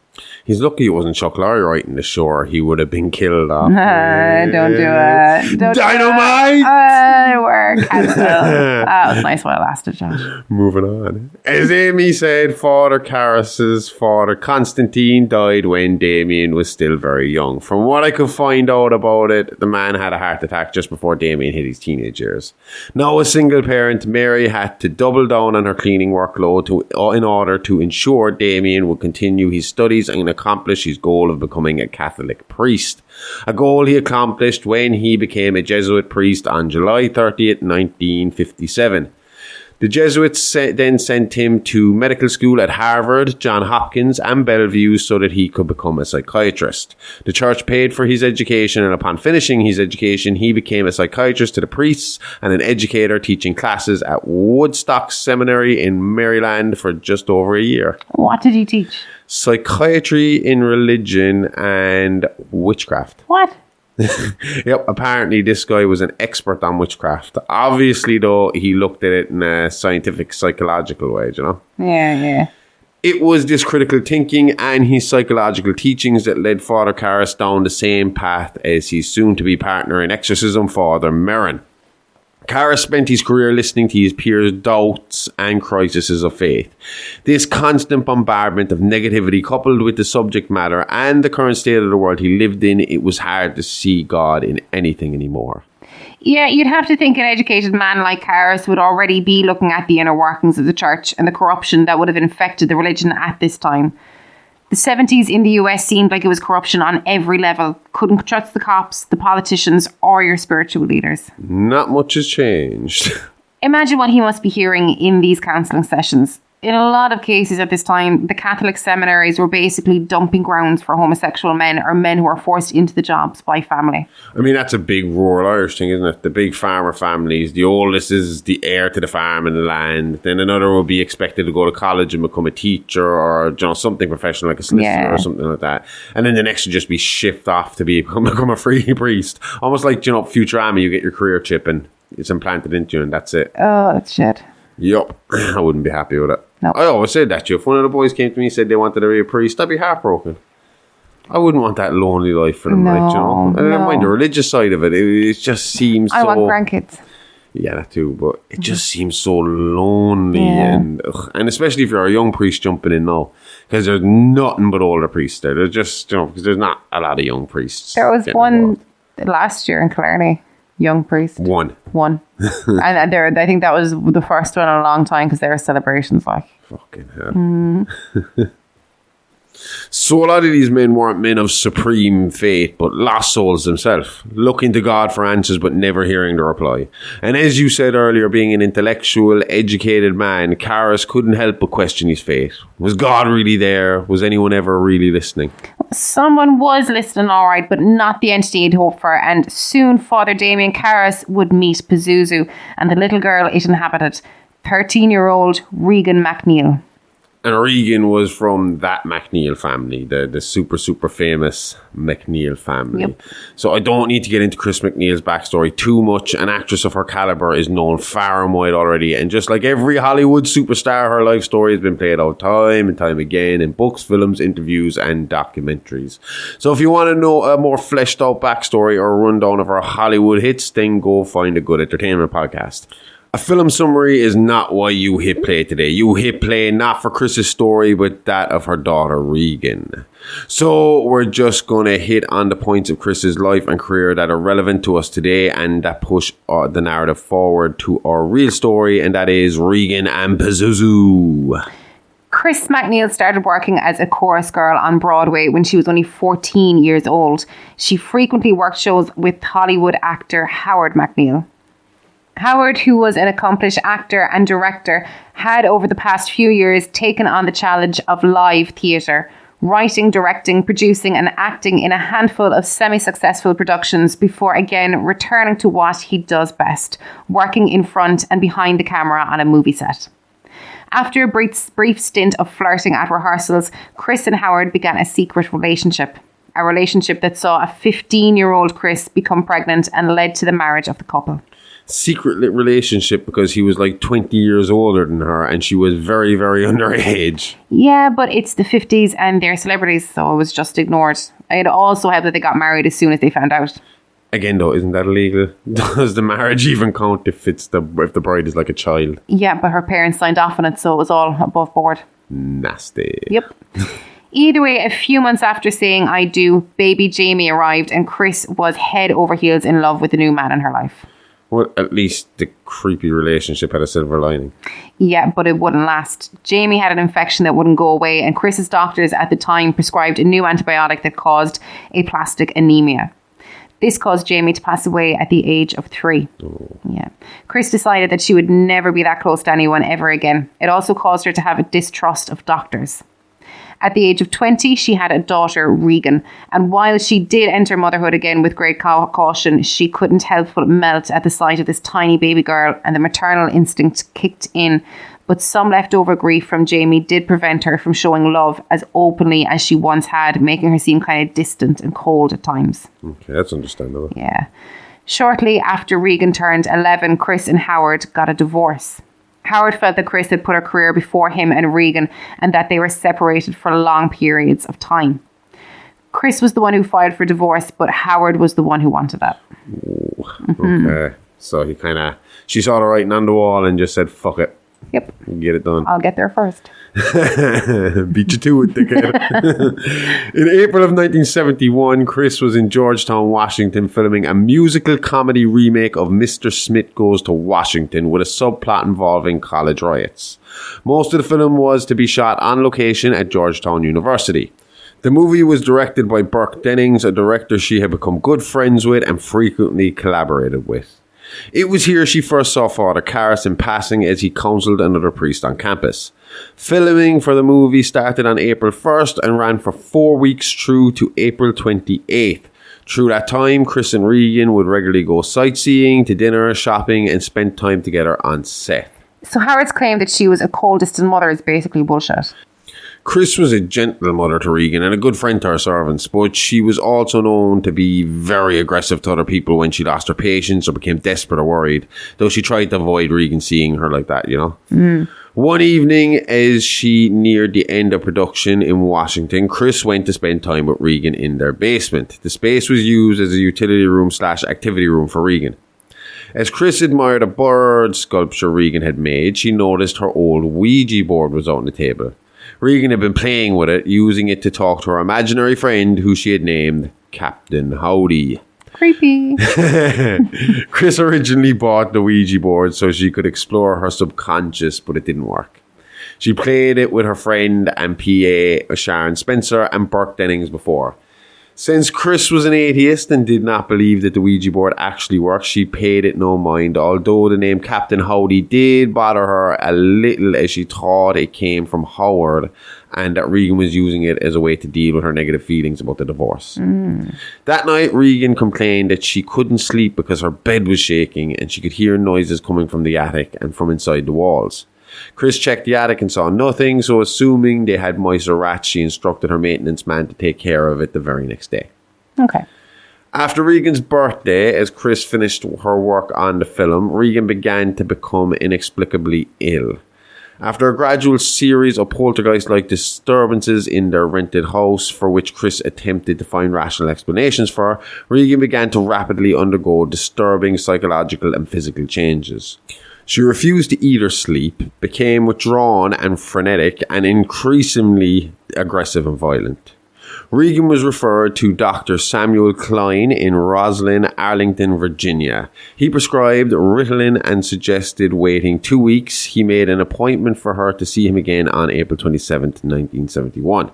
D: He's lucky it wasn't Chuck Lorre writing the show, or he would have been killed off.
E: Don't do it.
D: Dynamite!
E: We're cancelled. That was nice while it lasted, Josh.
D: Moving on. As Amy said, Father Karras's father Constantine died when Damien was still very young. From what I could find out about it, the man had a heart attack just before Damien hit his teenage years. Now a single parent, Mary had to double down on her cleaning workload in order to ensure Damien would continue his studies and accomplish his goal of becoming a Catholic priest. A goal he accomplished when he became a Jesuit priest on July 30th, 1957. The Jesuits then sent him to medical school at Harvard, Johns Hopkins, and Bellevue so that he could become a psychiatrist. The church paid for his education, and upon finishing his education, he became a psychiatrist to the priests and an educator teaching classes at Woodstock Seminary in Maryland for just over a year.
E: What did he teach?
D: Psychiatry in religion and witchcraft.
E: What?
D: Yep, apparently this guy was an expert on witchcraft. Obviously, though, he looked at it in a scientific, psychological way, you know?
E: Yeah.
D: It was this critical thinking and his psychological teachings that led Father Karras down the same path as his soon-to-be partner in exorcism, Father Merrin. Karras spent his career listening to his peers' doubts and crises of faith. This constant bombardment of negativity, coupled with the subject matter and the current state of the world he lived in, it was hard to see God in anything anymore.
E: Yeah, you'd have to think an educated man like Karras would already be looking at the inner workings of the church and the corruption that would have infected the religion at this time. The 70s in the US seemed like it was corruption on every level. Couldn't trust the cops, the politicians, or your spiritual leaders.
D: Not much has changed.
E: Imagine what he must be hearing in these counselling sessions. In a lot of cases at this time, the Catholic seminaries were basically dumping grounds for homosexual men or men who were forced into the jobs by family.
D: I mean, that's a big rural Irish thing, isn't it? The big farmer families. The oldest is the heir to the farm and the land. Then another will be expected to go to college and become a teacher or, you know, something professional like a solicitor or something like that. And then the next would just be shipped off to become a free priest. Almost like, you know, Futurama, you get your career chip and it's implanted into you and that's it.
E: Oh, that's shit.
D: Yup. I wouldn't be happy with it.
E: No.
D: I always said that to you. If one of the boys came to me and said they wanted to be a priest, I'd be heartbroken. I wouldn't want that lonely life for them,
E: No,
D: like, you know. And I don't mind the religious side of it. It just seems
E: I want grandkids.
D: Yeah, that too. But it just seems so lonely.
E: Yeah.
D: And especially if you're a young priest jumping in now. Because there's nothing but older priests there. There's just, you know, because there's not a lot of young priests.
E: There was one last year in Killarney. Young priest. One. and I think that was the first one in a long time because there were celebrations like.
D: Fucking hell. So a lot of these men weren't men of supreme faith, but lost souls themselves, looking to God for answers but never hearing the reply. And as you said earlier, being an intellectual, educated man, Karras couldn't help but question his faith. Was God really there? Was anyone ever really listening?
E: Someone was listening all right, but not the entity he'd hoped for, and soon Father Damien Karras would meet Pazuzu and the little girl it inhabited, 13-year-old Regan MacNeill.
D: And Regan was from that MacNeill family, the super famous MacNeill family.
E: Yep.
D: So I don't need to get into Chris MacNeill's backstory too much. An actress of her caliber is known far and wide already. And just like every Hollywood superstar, her life story has been played out time and time again in books, films, interviews, and documentaries. So if you want to know a more fleshed out backstory or a rundown of her Hollywood hits, then go find a good entertainment podcast. A film summary is not why you hit play today. You hit play not for Chris's story, but that of her daughter, Regan. So we're just going to hit on the points of Chris's life and career that are relevant to us today and that push the narrative forward to our real story, and that is Regan and Pazuzu.
E: Chris MacNeill started working as a chorus girl on Broadway when she was only 14 years old. She frequently worked shows with Hollywood actor Howard MacNeill. Howard, who was an accomplished actor and director, had over the past few years taken on the challenge of live theatre, writing, directing, producing and acting in a handful of semi-successful productions before again returning to what he does best, working in front and behind the camera on a movie set. After a brief stint of flirting at rehearsals, Chris and Howard began a secret relationship. A relationship that saw a 15-year-old Chris become pregnant and led to the marriage of the couple.
D: Secret relationship because he was like 20 years older than her and she was very, very underage.
E: Yeah, but it's the 50s and they're celebrities, so it was just ignored. It also helped that they got married as soon as they found out.
D: Again, though, isn't that illegal? Does the marriage even count if the bride is like a child?
E: Yeah, but her parents signed off on it, so it was all above board.
D: Nasty.
E: Yep. Either way, a few months after saying I do, baby Jamie arrived and Chris was head over heels in love with the new man in her life.
D: Well, at least the creepy relationship had a silver lining.
E: Yeah, but it wouldn't last. Jamie had an infection that wouldn't go away, and Chris's doctors at the time prescribed a new antibiotic that caused aplastic anemia. This caused Jamie to pass away at the age of 3. Yeah. Chris decided that she would never be that close to anyone ever again. It also caused her to have a distrust of doctors. At the age of 20, she had a daughter, Regan. And while she did enter motherhood again with great caution, she couldn't help but melt at the sight of this tiny baby girl, and the maternal instinct kicked in. But some leftover grief from Jamie did prevent her from showing love as openly as she once had, making her seem kind of distant and cold at times.
D: Okay, that's understandable.
E: Yeah. Shortly after Regan turned 11, Chris and Howard got a divorce. Howard felt that Chris had put her career before him and Regan, and that they were separated for long periods of time. Chris was the one who filed for divorce, but Howard was the one who wanted that.
D: Okay. So she saw the writing on the wall and just said, fuck it.
E: Yep.
D: Get it done.
E: I'll get there first.
D: Beat you to it, dickhead. In April of 1971, Chris was in Georgetown, Washington, filming a musical comedy remake of Mr. Smith Goes to Washington with a subplot involving college riots. Most of the film was to be shot on location at Georgetown University. The movie was directed by Burke Dennings, a director she had become good friends with and frequently collaborated with. It was here she first saw Father Karras in passing as he counseled another priest on campus. Filming for the movie started on April 1st and ran for 4 weeks through to April 28th. Through that time, Chris and Regan would regularly go sightseeing, to dinner, shopping, and spend time together on set.
E: So Howard's claim that she was a cold, distant mother is basically bullshit.
D: Chris was a gentle mother to Regan and a good friend to her servants, but she was also known to be very aggressive to other people when she lost her patience or became desperate or worried, though she tried to avoid Regan seeing her like that, you know. One evening, as she neared the end of production in Washington, Chris went to spend time with Regan in their basement. The space was used as a utility room / activity room for Regan. As Chris admired a bird sculpture Regan had made, she noticed her old Ouija board was out on the table. Regan had been playing with it, using it to talk to her imaginary friend who she had named Captain Howdy.
E: Creepy.
D: Chris originally bought the Ouija board so she could explore her subconscious, but it didn't work. She played it with her friend and PA Sharon Spencer and Burke Dennings before. Since Chris was an atheist and did not believe that the Ouija board actually worked, she paid it no mind, although the name Captain Howdy did bother her a little, as she thought it came from Howard and that Regan was using it as a way to deal with her negative feelings about the divorce. That night, Regan complained that she couldn't sleep because her bed was shaking and she could hear noises coming from the attic and from inside the walls. Chris checked the attic and saw nothing, so assuming they had mice or rats, she instructed her maintenance man to take care of it the very next day.
E: Okay.
D: After Regan's birthday, as Chris finished her work on the film, Regan began to become inexplicably ill. After a gradual series of poltergeist-like disturbances in their rented house, for which Chris attempted to find rational explanations for, Regan began to rapidly undergo disturbing psychological and physical changes. She refused to eat or sleep, became withdrawn and frenetic, and increasingly aggressive and violent. Regan was referred to Dr. Samuel Klein in Roslyn, Arlington, Virginia. He prescribed Ritalin and suggested waiting 2 weeks. He made an appointment for her to see him again on April 27, 1971.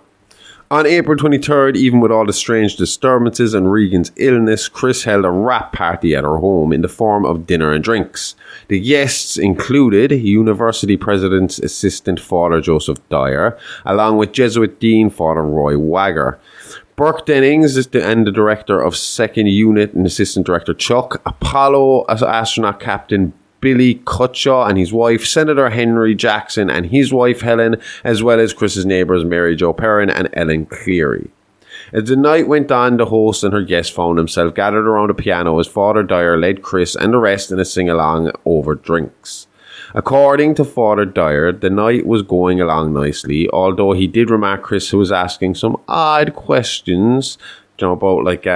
D: On April 23rd, even with all the strange disturbances and Regan's illness, Chris held a wrap party at her home in the form of dinner and drinks. The guests included University President's Assistant Father Joseph Dyer, along with Jesuit Dean Father Roy Wagger. Burke Dennings and the Director of 2nd Unit and Assistant Director Chuck, Apollo astronaut Captain Billy Cutshaw and his wife, Senator Henry Jackson and his wife Helen, as well as Chris's neighbours Mary Jo Perrin and Ellen Cleary. As the night went on, the host and her guests found themselves gathered around a piano as Father Dyer led Chris and the rest in a sing-along over drinks. According to Father Dyer, the night was going along nicely, although he did remark Chris was asking some odd questions, about like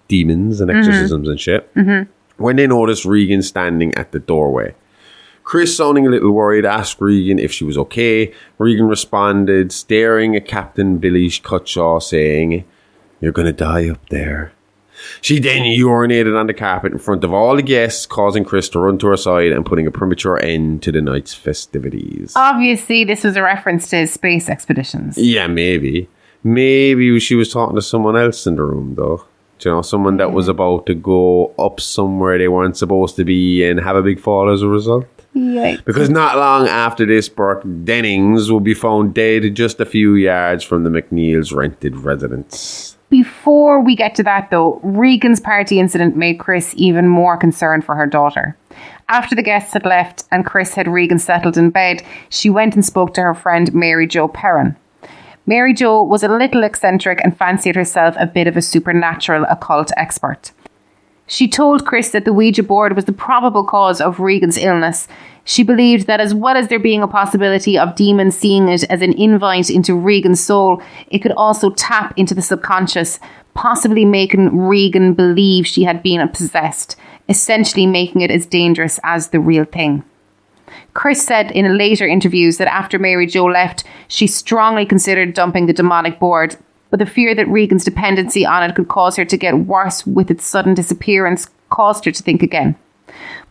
D: demons and exorcisms and shit. When they noticed Regan standing at the doorway. Chris, sounding a little worried, asked Regan if she was okay. Regan responded, staring at Captain Billy Cutshaw, saying, "You're going to die up there." She then urinated on the carpet in front of all the guests, causing Chris to run to her side and putting a premature end to the night's festivities.
E: Obviously, this was a reference to his space expeditions.
D: Yeah, maybe. Maybe she was talking to someone else in the room, though. You know, someone that was about to go up somewhere they weren't supposed to be and have a big fall as a result.
E: Yikes.
D: Because not long after this, Burke Dennings will be found dead just a few yards from the MacNeills' rented residence.
E: Before we get to that, though, Regan's party incident made Chris even more concerned for her daughter. After the guests had left and Chris had Regan settled in bed, she went and spoke to her friend Mary Jo Perrin. Mary Jo was a little eccentric and fancied herself a bit of a supernatural occult expert. She told Chris that the Ouija board was the probable cause of Regan's illness. She believed that as well as there being a possibility of demons seeing it as an invite into Regan's soul, it could also tap into the subconscious, possibly making Regan believe she had been possessed, essentially making it as dangerous as the real thing. Chris said in later interviews that after Mary Jo left, she strongly considered dumping the demonic board, but the fear that Regan's dependency on it could cause her to get worse with its sudden disappearance caused her to think again.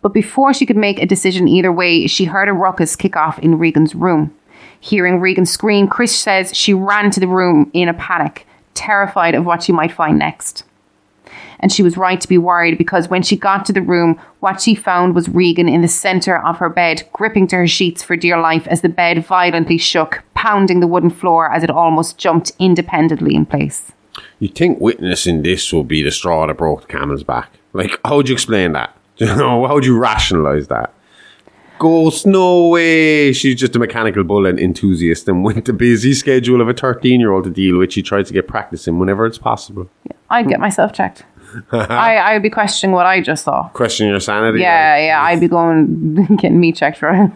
E: But before she could make a decision either way, she heard a ruckus kick off in Regan's room. Hearing Regan scream, Chris says she ran to the room in a panic, terrified of what she might find next. And she was right to be worried, because when she got to the room, what she found was Regan in the centre of her bed, gripping to her sheets for dear life as the bed violently shook, pounding the wooden floor as it almost jumped independently in place.
D: You'd think witnessing this would be the straw that broke the camel's back. Like, how would you explain that? You know, how would you rationalise that? Ghost, no way. She's just a mechanical bull enthusiast and went the busy schedule of a 13-year-old to deal with. She tries to get practice in whenever it's possible.
E: I'd get myself checked. I'd be questioning what I just saw.
D: Questioning your sanity?
E: Yeah, I'd be getting me checked for it.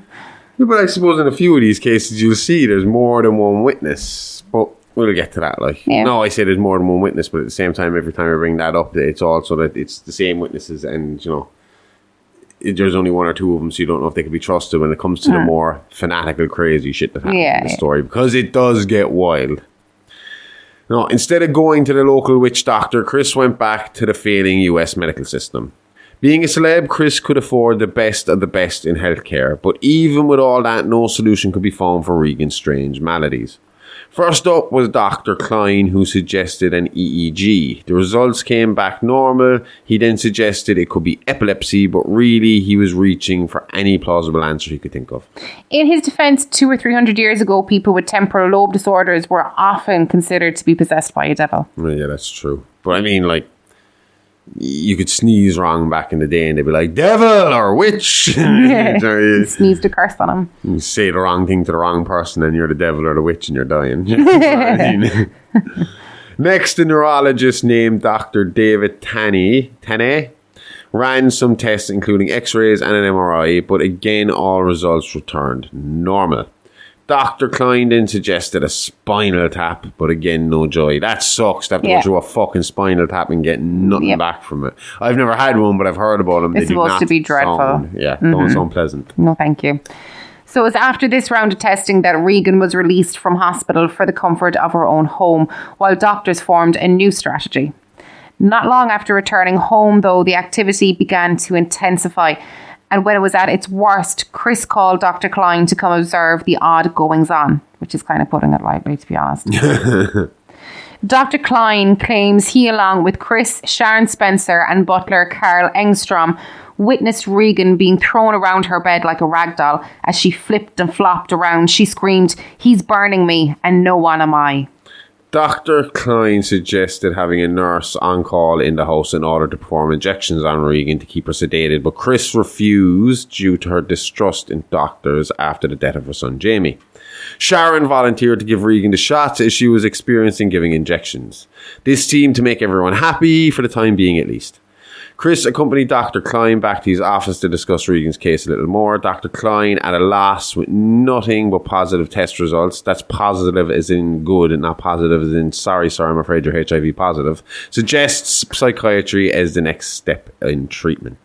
D: Yeah, but I suppose in a few of these cases you'll see there's more than one witness. But we'll get to that. No, I say there's more than one witness, but at the same time, every time I bring that up, it's also that it's the same witnesses, and you know, there's only one or two of them, so you don't know if they can be trusted when it comes to the more fanatical, crazy shit that happens in the story, because it does get wild. No, instead of going to the local witch doctor, Chris went back to the failing US medical system. Being a celeb, Chris could afford the best of the best in healthcare, but even with all that, no solution could be found for Regan's strange maladies. First up was Dr. Klein, who suggested an EEG. The results came back normal. He then suggested it could be epilepsy, but really he was reaching for any plausible answer he could think of.
E: In his defense, 200 or 300 years ago, people with temporal lobe disorders were often considered to be possessed by a devil.
D: Yeah, that's true. But I mean, like, you could sneeze wrong back in the day and they'd be like, devil or witch.
E: Yeah, sneezed a curse on him.
D: You say the wrong thing to the wrong person and you're the devil or the witch and you're dying. You know what I mean? Next, a neurologist named Dr. David Tanney ran some tests including x-rays and an MRI, but again all results returned normal. Dr. Klein then suggested a spinal tap, but again, no joy. That sucks to have to go through a fucking spinal tap and get nothing back from it. I've never had one, but I've heard about them.
E: It's supposed to be dreadful.
D: Don't sound pleasant.
E: No, thank you. So it was after this round of testing that Regan was released from hospital for the comfort of her own home, while doctors formed a new strategy. Not long after returning home, though, the activity began to intensify. And when it was at its worst, Chris called Dr. Klein to come observe the odd goings-on, which is kind of putting it lightly, to be honest. Dr. Klein claims he, along with Chris, Sharon Spencer and butler Carl Engstrom, witnessed Regan being thrown around her bed like a rag doll. As she flipped and flopped around, she screamed, "He's burning me, and no one am I."
D: Dr. Klein suggested having a nurse on call in the house in order to perform injections on Regan to keep her sedated, but Chris refused due to her distrust in doctors after the death of her son Jamie. Sharon volunteered to give Regan the shots as she was experiencing giving injections. This seemed to make everyone happy, for the time being at least. Chris accompanied Dr. Klein back to his office to discuss Regan's case a little more. Dr. Klein, at a loss with nothing but positive test results, that's positive as in good and not positive as in sorry, I'm afraid you're HIV positive, suggests psychiatry as the next step in treatment.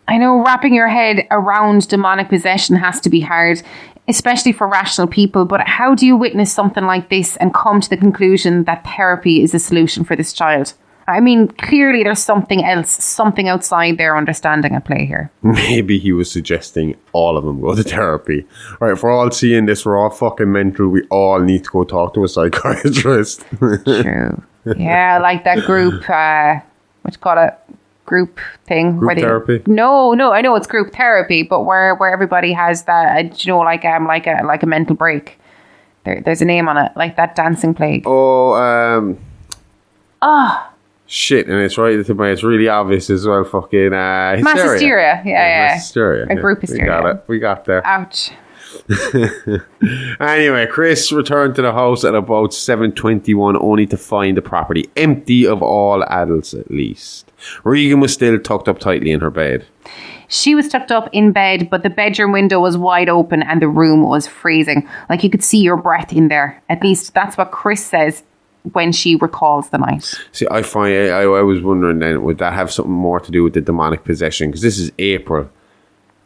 E: I know wrapping your head around demonic possession has to be hard, especially for rational people, but how do you witness something like this and come to the conclusion that therapy is the solution for this child? I mean, clearly there's something else, something outside their understanding at play here.
D: Maybe he was suggesting all of them go to therapy. All right, if we're all seeing this, we're all fucking mental. We all need to go talk to a psychiatrist.
E: True. Yeah, like that group, what you call it, group thing.
D: Group therapy?
E: No, I know it's group therapy, but where everybody has that, you know, like a mental break. There's a name on it, like that dancing plague.
D: Oh, shit, and it's right. It's really obvious as well. Fucking hysteria.
E: Mass hysteria. Yeah.
D: Mass hysteria.
E: A group hysteria.
D: We got it. We got there.
E: Ouch.
D: Anyway, Chris returned to the house at about 7:21, only to find the property empty of all adults at least. Regan was still tucked up tightly in her bed.
E: She was tucked up in bed, but the bedroom window was wide open and the room was freezing. Like you could see your breath in there. At least that's what Chris says when she recalls the night.
D: See, I was wondering then, would that have something more to do with the demonic possession? Because this is April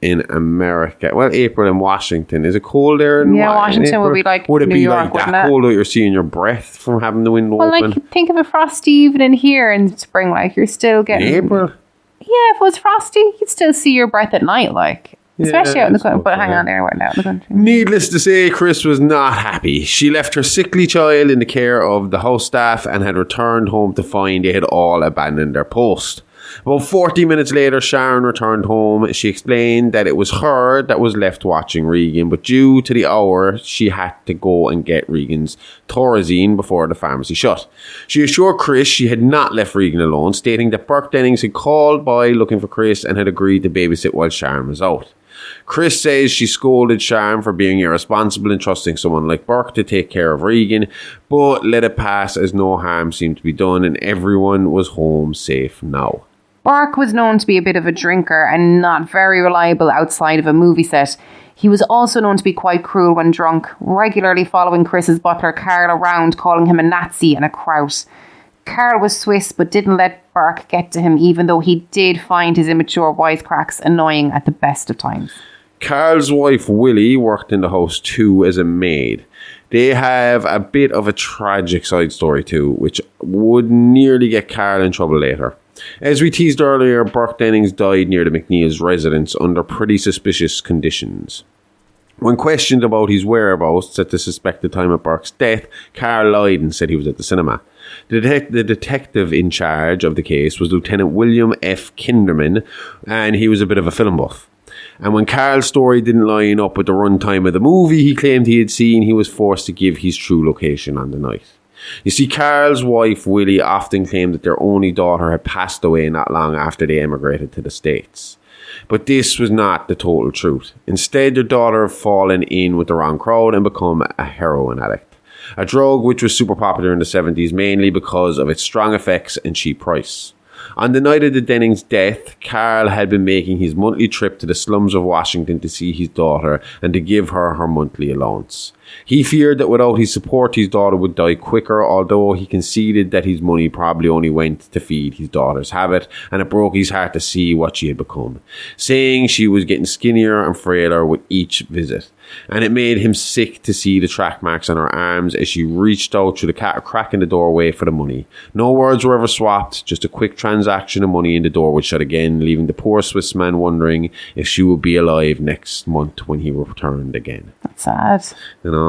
D: in America. Well, April in Washington. Is it cold there?
E: Washington would be like
D: would it
E: New
D: be
E: York,
D: like that cold that you're seeing your breath from having the window open?
E: Well, like think of a frosty evening here in spring. Like you're still getting
D: in April.
E: Yeah, if it was frosty, you'd still see your breath at night, like. Especially out in the country. But hang on there, we're out in the country.
D: Needless to say, Chris was not happy. She left her sickly child in the care of the house staff and had returned home to find they had all abandoned their post. About 40 minutes later, Sharon returned home. She explained that it was her that was left watching Regan, but due to the hour, she had to go and get Regan's Thorazine before the pharmacy shut. She assured Chris she had not left Regan alone, stating that Burke Dennings had called by looking for Chris and had agreed to babysit while Sharon was out. Chris says she scolded Sharon for being irresponsible and trusting someone like Burke to take care of Regan, but let it pass as no harm seemed to be done and everyone was home safe now.
E: Burke was known to be a bit of a drinker and not very reliable outside of a movie set. He was also known to be quite cruel when drunk, regularly following Chris's butler Carl around, calling him a Nazi and a kraut. Carl was Swiss but didn't let Burke get to him, even though he did find his immature wisecracks annoying at the best of times.
D: Carl's wife Willie worked in the house too as a maid. They have a bit of a tragic side story too, which would nearly get Carl in trouble later. As we teased earlier, Burke Dennings died near the MacNeill's residence under pretty suspicious conditions. When questioned about his whereabouts at the suspected time of Burke's death, Carl lied and said he was at the cinema. The detective in charge of the case was Lieutenant William F. Kinderman, and he was a bit of a film buff. And when Carl's story didn't line up with the runtime of the movie he claimed he had seen, he was forced to give his true location on the night. You see, Carl's wife, Willie, often claimed that their only daughter had passed away not long after they emigrated to the States. But this was not the total truth. Instead, their daughter had fallen in with the wrong crowd and become a heroin addict. A drug which was super popular in the 70s, mainly because of its strong effects and cheap price. On the night of the Dennings' death, Carl had been making his monthly trip to the slums of Washington to see his daughter and to give her her monthly allowance. He feared that without his support, his daughter would die quicker, although he conceded that his money probably only went to feed his daughter's habit, and it broke his heart to see what she had become, saying she was getting skinnier and frailer with each visit. And it made him sick to see the track marks on her arms as she reached out through the crack in the doorway for the money. No words were ever swapped, just a quick transaction of money, and the door would shut again, leaving the poor Swiss man wondering if she would be alive next month when he returned again.
E: That's sad.
D: You know.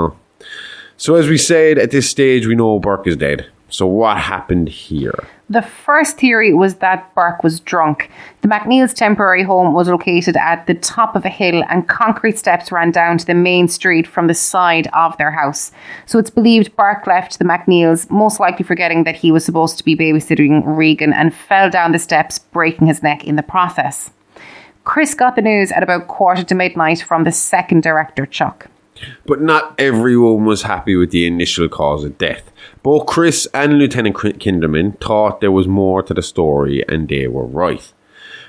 D: So as we said, at this stage we know Burke is dead. So what happened here?
E: The first theory was that Burke was drunk. The MacNeill's temporary home was located at the top of a hill and concrete steps ran down to the main street from the side of their house. So it's believed Burke left the MacNeill's, most likely forgetting that he was supposed to be babysitting Regan, and fell down the steps, breaking his neck in the process. Chris got the news at about midnight from the second director, Chuck.
D: But not everyone was happy with the initial cause of death. Both Chris and Lieutenant Kinderman thought there was more to the story, and they were right.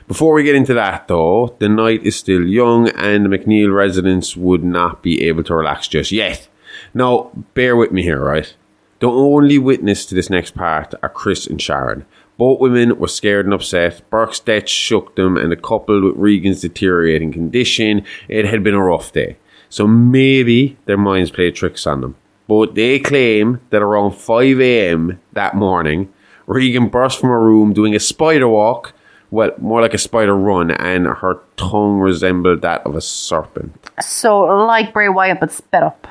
D: Before we get into that though, the night is still young and the MacNeill residents would not be able to relax just yet. Now, bear with me here, right? The only witness to this next part are Chris and Sharon. Both women were scared and upset. Burke's death shook them, and coupled with Regan's deteriorating condition, it had been a rough day. So maybe their minds played tricks on them. But they claim that around 5 a.m. that morning, Regan burst from her room doing a spider walk, well, more like a spider run, and her tongue resembled that of a serpent.
E: So like Bray Wyatt, but sped up.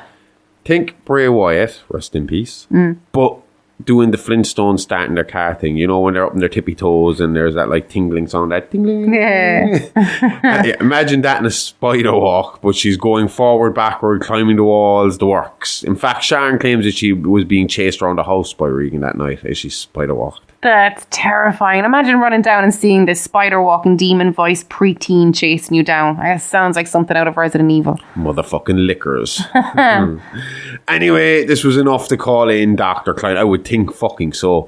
D: Think Bray Wyatt, rest in peace, but doing the Flintstones starting their car thing. You know, when they're up on their tippy toes and there's that like tingling sound, that tingling.
E: Yeah.
D: Imagine that in a spider walk, but she's going forward, backward, climbing the walls, the works. In fact, Sharon claims that she was being chased around the house by Regan that night as she spider walked.
E: That's terrifying. Imagine running down and seeing this spider walking demon voice preteen chasing you down. That sounds like something out of Resident Evil.
D: Motherfucking lickers. Anyway, this was enough to call in Dr. Klein. I would think fucking so.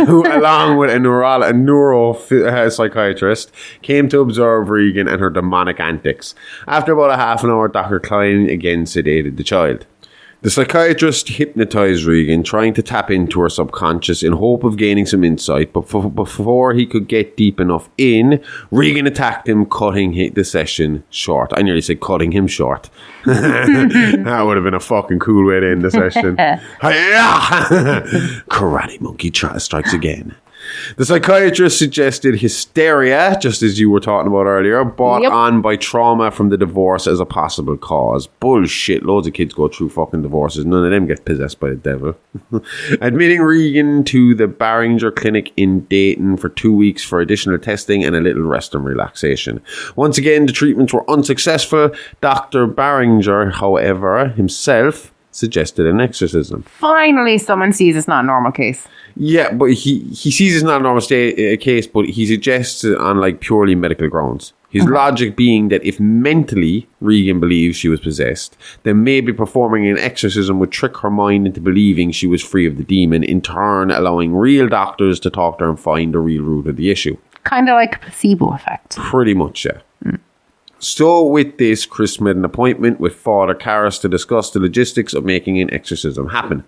D: Who, along with a neuropsychiatrist, came to observe Regan and her demonic antics. After about a half an hour, Dr. Klein again sedated the child. The psychiatrist hypnotized Regan, trying to tap into her subconscious in hope of gaining some insight, but before he could get deep enough in, Regan attacked him, cutting the session short. I nearly said cutting him short. That would have been a fucking cool way to end the session. Karate monkey strikes again. The psychiatrist suggested hysteria, just as you were talking about earlier, brought on by trauma from the divorce as a possible cause. Bullshit. Loads of kids go through fucking divorces. None of them get possessed by the devil. Admitting Regan to the Barringer Clinic in Dayton for 2 weeks for additional testing and a little rest and relaxation. Once again, the treatments were unsuccessful. Dr. Barringer, however, himself suggested an exorcism.
E: Finally, someone sees it's not a normal case.
D: Yeah, but he sees it's not a normal case, but he suggests it on like purely medical grounds. His logic being that if mentally Regan believes she was possessed, then maybe performing an exorcism would trick her mind into believing she was free of the demon, in turn allowing real doctors to talk to her and find the real root of the issue.
E: Kind of like a placebo effect.
D: Pretty much, yeah. So with this, Chris made an appointment with Father Karras to discuss the logistics of making an exorcism happen.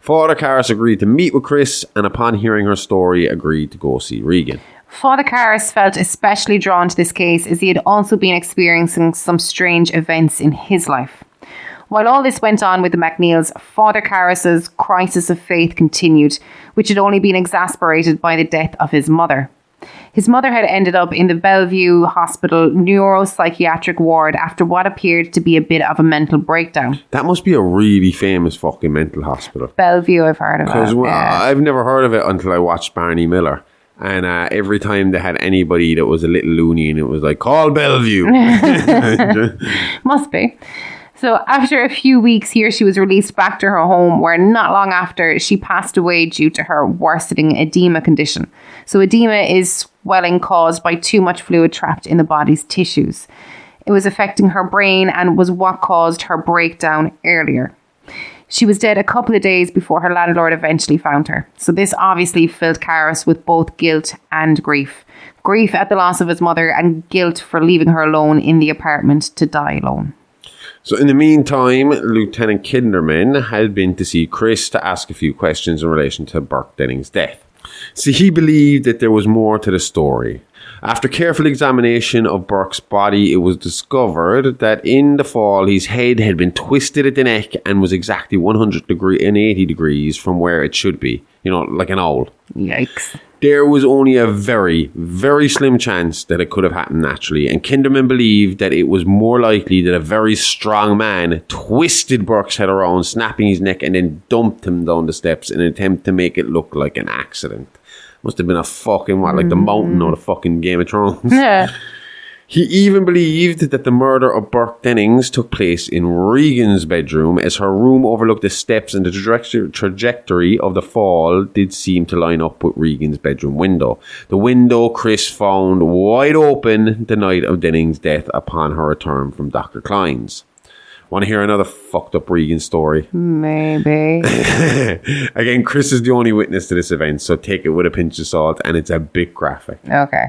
D: Father Karras agreed to meet with Chris, and upon hearing her story, agreed to go see Regan.
E: Father Karras felt especially drawn to this case as he had also been experiencing some strange events in his life. While all this went on with the MacNeills, Father Karras's crisis of faith continued, which had only been exacerbated by the death of his mother. His mother had ended up in the Bellevue Hospital neuropsychiatric ward after what appeared to be a bit of a mental breakdown.
D: That must be a really famous fucking mental hospital.
E: Bellevue, I've heard of it.
D: Because I've never heard of it until I watched Barney Miller. And every time they had anybody that was a little loony, and it was like, call Bellevue.
E: Must be. So after a few weeks here, she was released back to her home, where not long after she passed away due to her worsening edema condition. So edema is swelling caused by too much fluid trapped in the body's tissues. It was affecting her brain and was what caused her breakdown earlier. She was dead a couple of days before her landlord eventually found her. So this obviously filled Karras with both guilt and grief. Grief at the loss of his mother and guilt for leaving her alone in the apartment to die alone.
D: So in the meantime, Lieutenant Kinderman had been to see Chris to ask a few questions in relation to Burke Denning's death. See, he believed that there was more to the story. After careful examination of Burke's body, it was discovered that in the fall, his head had been twisted at the neck and was exactly 180 degrees from where it should be. You know, like an owl.
E: Yikes.
D: There was only a very, very slim chance that it could have happened naturally, and Kinderman believed that it was more likely that a very strong man twisted Burke's head around, snapping his neck, and then dumped him down the steps in an attempt to make it look like an accident. Must have been a fucking, like the mountain or the fucking Game of Thrones.
E: Yeah.
D: He even believed that the murder of Burke Dennings took place in Regan's bedroom, as her room overlooked the steps, and the trajectory of the fall did seem to line up with Regan's bedroom window. The window Chris found wide open the night of Dennings' death upon her return from Dr. Klein's. Want to hear another fucked up Regan story?
E: Maybe.
D: Again, Chris is the only witness to this event, so take it with a pinch of salt, and it's a bit graphic.
E: Okay.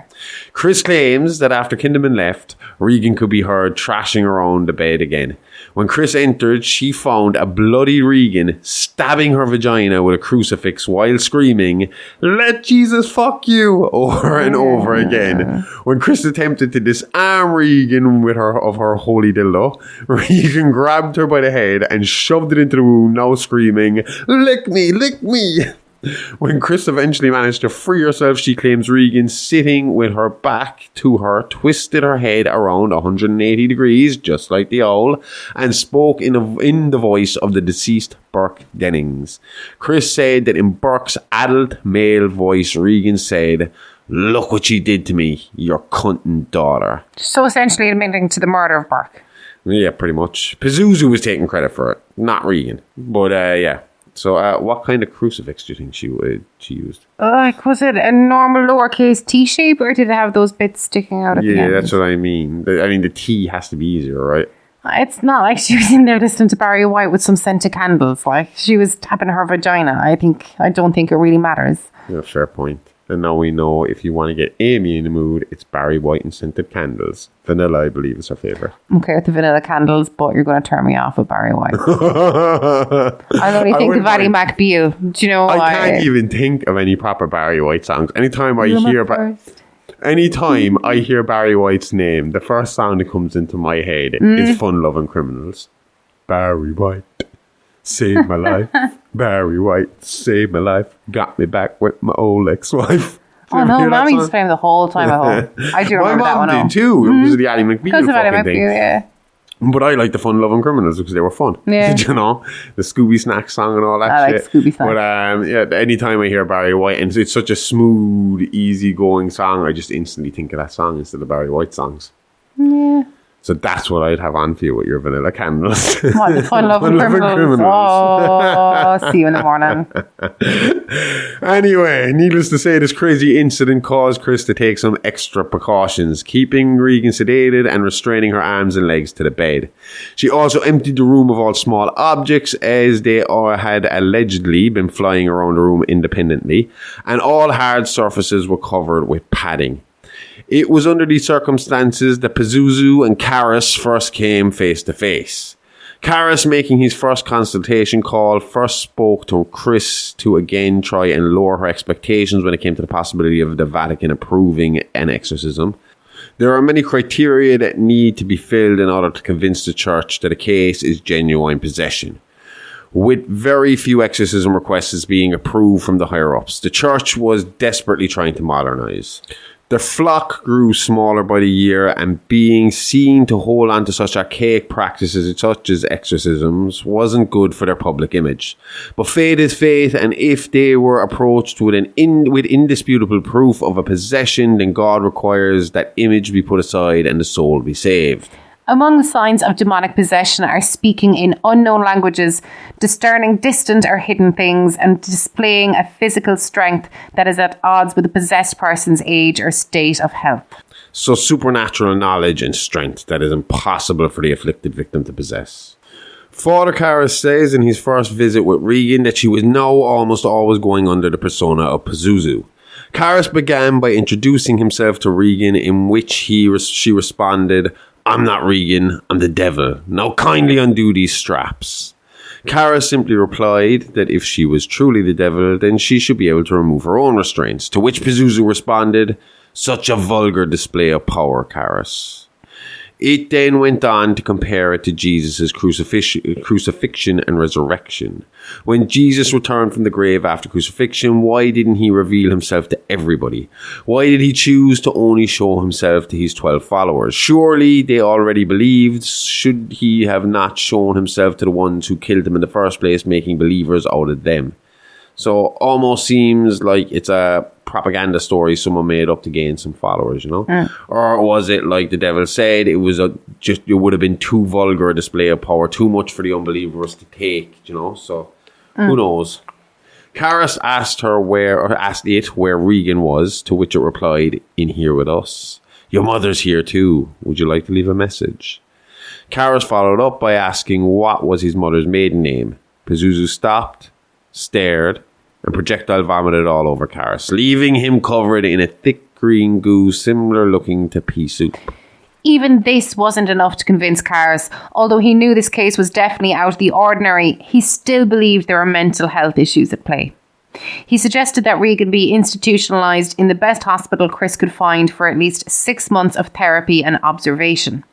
D: Chris claims that after Kinderman left, Regan could be heard trashing around the bed again. When Chris entered, she found a bloody Regan stabbing her vagina with a crucifix while screaming, "Let Jesus fuck you," over and over again. When Chris attempted to disarm Regan with her holy dildo, Regan grabbed her by the head and shoved it into the wound, now screaming, "Lick me, lick me." When Chris eventually managed to free herself, she claims Regan, sitting with her back to her, twisted her head around 180 degrees, just like the owl, and spoke in the voice of the deceased Burke Dennings. Chris said that in Burke's adult male voice, Regan said, "Look what she did to me, your cunting daughter."
E: So essentially admitting to the murder of Burke.
D: Yeah, pretty much. Pazuzu was taking credit for it, not Regan. But yeah. So what kind of crucifix do you think she used?
E: Was it a normal lowercase T shape, or did it have those bits sticking out at the end?
D: Yeah, that's what I mean. The T has to be easier, right?
E: It's not like she was in there listening to Barry White with some scented candles. Like, she was tapping her vagina. I don't think it really matters.
D: Yeah, fair point. And now we know if you want to get Amy in the mood, it's Barry White and scented candles. Vanilla, I believe, is her favourite.
E: I'm okay with the vanilla candles, but you're going to turn me off with Barry White. I only think of Regan MacNeill. Do you know
D: I can't even think of any proper Barry White songs. Anytime I hear Barry White's name, the first song that comes into my head is Fun Loving Criminals. Barry White, saved my life. Barry White, saved my life. Got me back with my old ex-wife.
E: Oh no, Mommy used to play him the whole time at home. I do remember that one.
D: My mom did too. It was the Ally McBeal fucking thing.
E: Yeah.
D: But I like the Fun Loving Criminals because they were fun.
E: Yeah.
D: You know, the Scooby Snack song and all that
E: I
D: shit.
E: like Scooby Snack.
D: But yeah, anytime I hear Barry White, and it's such a smooth, easy-going song, I just instantly think of that song instead of Barry White songs.
E: Yeah.
D: So that's what I'd have on for you with your vanilla candles.
E: What, the Fun Loving Criminals? Oh, see you in the morning.
D: Anyway, needless to say, this crazy incident caused Chris to take some extra precautions, keeping Regan sedated and restraining her arms and legs to the bed. She also emptied the room of all small objects, as they all had allegedly been flying around the room independently, and all hard surfaces were covered with padding. It was under these circumstances that Pazuzu and Karras first came face to face. Karras, making his first consultation call, first spoke to Chris to again try and lower her expectations when it came to the possibility of the Vatican approving an exorcism. There are many criteria that need to be filled in order to convince the church that a case is genuine possession. With very few exorcism requests being approved from the higher-ups, the church was desperately trying to modernize. The flock grew smaller by the year, and being seen to hold on to such archaic practices such as exorcisms wasn't good for their public image. But faith is faith, and if they were approached with indisputable proof of a possession, then God requires that image be put aside and the soul be saved.
E: Among the signs of demonic possession are speaking in unknown languages, discerning distant or hidden things, and displaying a physical strength that is at odds with the possessed person's age or state of health.
D: So supernatural knowledge and strength that is impossible for the afflicted victim to possess. Father Karras says in his first visit with Regan that she was now almost always going under the persona of Pazuzu. Karras began by introducing himself to Regan, in which she responded, "I'm not Regan, I'm the devil. Now kindly undo these straps." Karras simply replied that if she was truly the devil, then she should be able to remove her own restraints, to which Pazuzu responded, "Such a vulgar display of power, Karras." It then went on to compare it to Jesus' crucifixion and resurrection. When Jesus returned from the grave after crucifixion, why didn't he reveal himself to everybody? Why did he choose to only show himself to his 12 followers? Surely they already believed. Should he have not shown himself to the ones who killed him in the first place, making believers out of them? So almost seems like it's a propaganda story someone made up to gain some followers, you know? Or was it like the devil said, it would have been too vulgar a display of power, too much for the unbelievers to take, you know? So who knows? Karras asked where Regan was, to which it replied, "In here with us. Your mother's here too. Would you like to leave a message?" Karras followed up by asking what was his mother's maiden name. Pazuzu stopped, stared, and projectile vomited all over Karras, leaving him covered in a thick green goo similar looking to pea soup.
E: Even this wasn't enough to convince Karras. Although he knew this case was definitely out of the ordinary, he still believed there were mental health issues at play. He suggested that Regan be institutionalized in the best hospital Chris could find for at least 6 months of therapy and observation.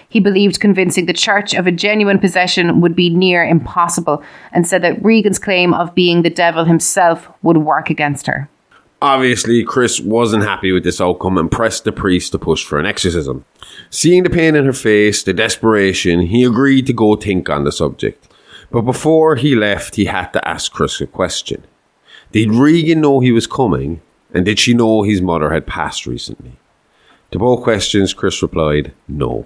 E: He believed convincing the church of a genuine possession would be near impossible, and said that Regan's claim of being the devil himself would work against her.
D: Obviously, Chris wasn't happy with this outcome and pressed the priest to push for an exorcism. Seeing the pain in her face, the desperation, he agreed to go think on the subject. But before he left, he had to ask Chris a question. Did Regan know he was coming? And did she know his mother had passed recently? To both questions, Chris replied, no.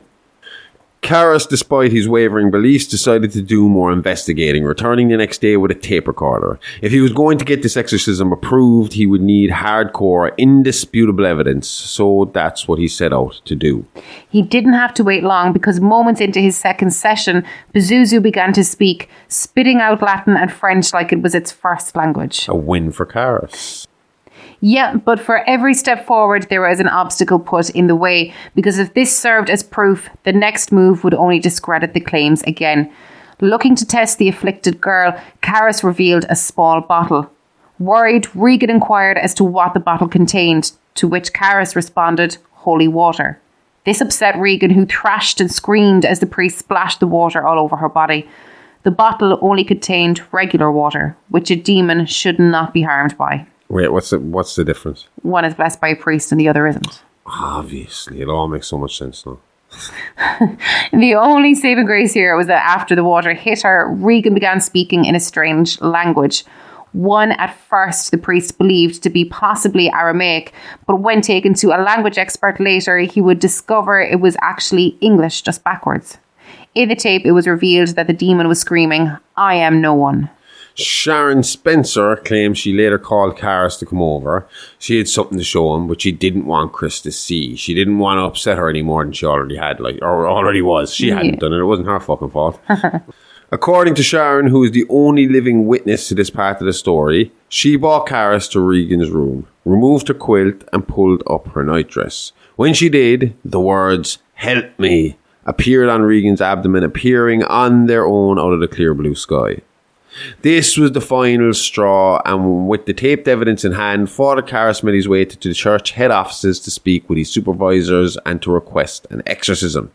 D: Karras, despite his wavering beliefs, decided to do more investigating, returning the next day with a tape recorder. If he was going to get this exorcism approved, he would need hardcore, indisputable evidence, so that's what he set out to do.
E: He didn't have to wait long, because moments into his second session, Pazuzu began to speak, spitting out Latin and French like it was its first language.
D: A win for Karras.
E: Yeah, but for every step forward, there was an obstacle put in the way, because if this served as proof, the next move would only discredit the claims again. Looking to test the afflicted girl, Karras revealed a small bottle. Worried, Regan inquired as to what the bottle contained, to which Karras responded, holy water. This upset Regan, who thrashed and screamed as the priest splashed the water all over her body. The bottle only contained regular water, which a demon should not be harmed by.
D: Wait, what's the difference?
E: One is blessed by a priest and the other isn't.
D: Obviously, it all makes so much sense now.
E: The only saving grace here was that after the water hit her, Regan began speaking in a strange language. One at first the priest believed to be possibly Aramaic, but when taken to a language expert later, he would discover it was actually English, just backwards. In the tape, it was revealed that the demon was screaming, I am no one.
D: Sharon Spencer claims she later called Karras to come over. She had something to show him, but she didn't want Chris to see. She didn't want to upset her any more than she already had, or already was. She hadn't done it. It wasn't her fucking fault. According to Sharon, who is the only living witness to this part of the story, she brought Karras to Regan's room, removed her quilt, and pulled up her nightdress. When she did, the words, "Help me," appeared on Regan's abdomen, appearing on their own out of the clear blue sky. This was the final straw, and with the taped evidence in hand, Father Karras made his way to the church head offices to speak with his supervisors and to request an exorcism.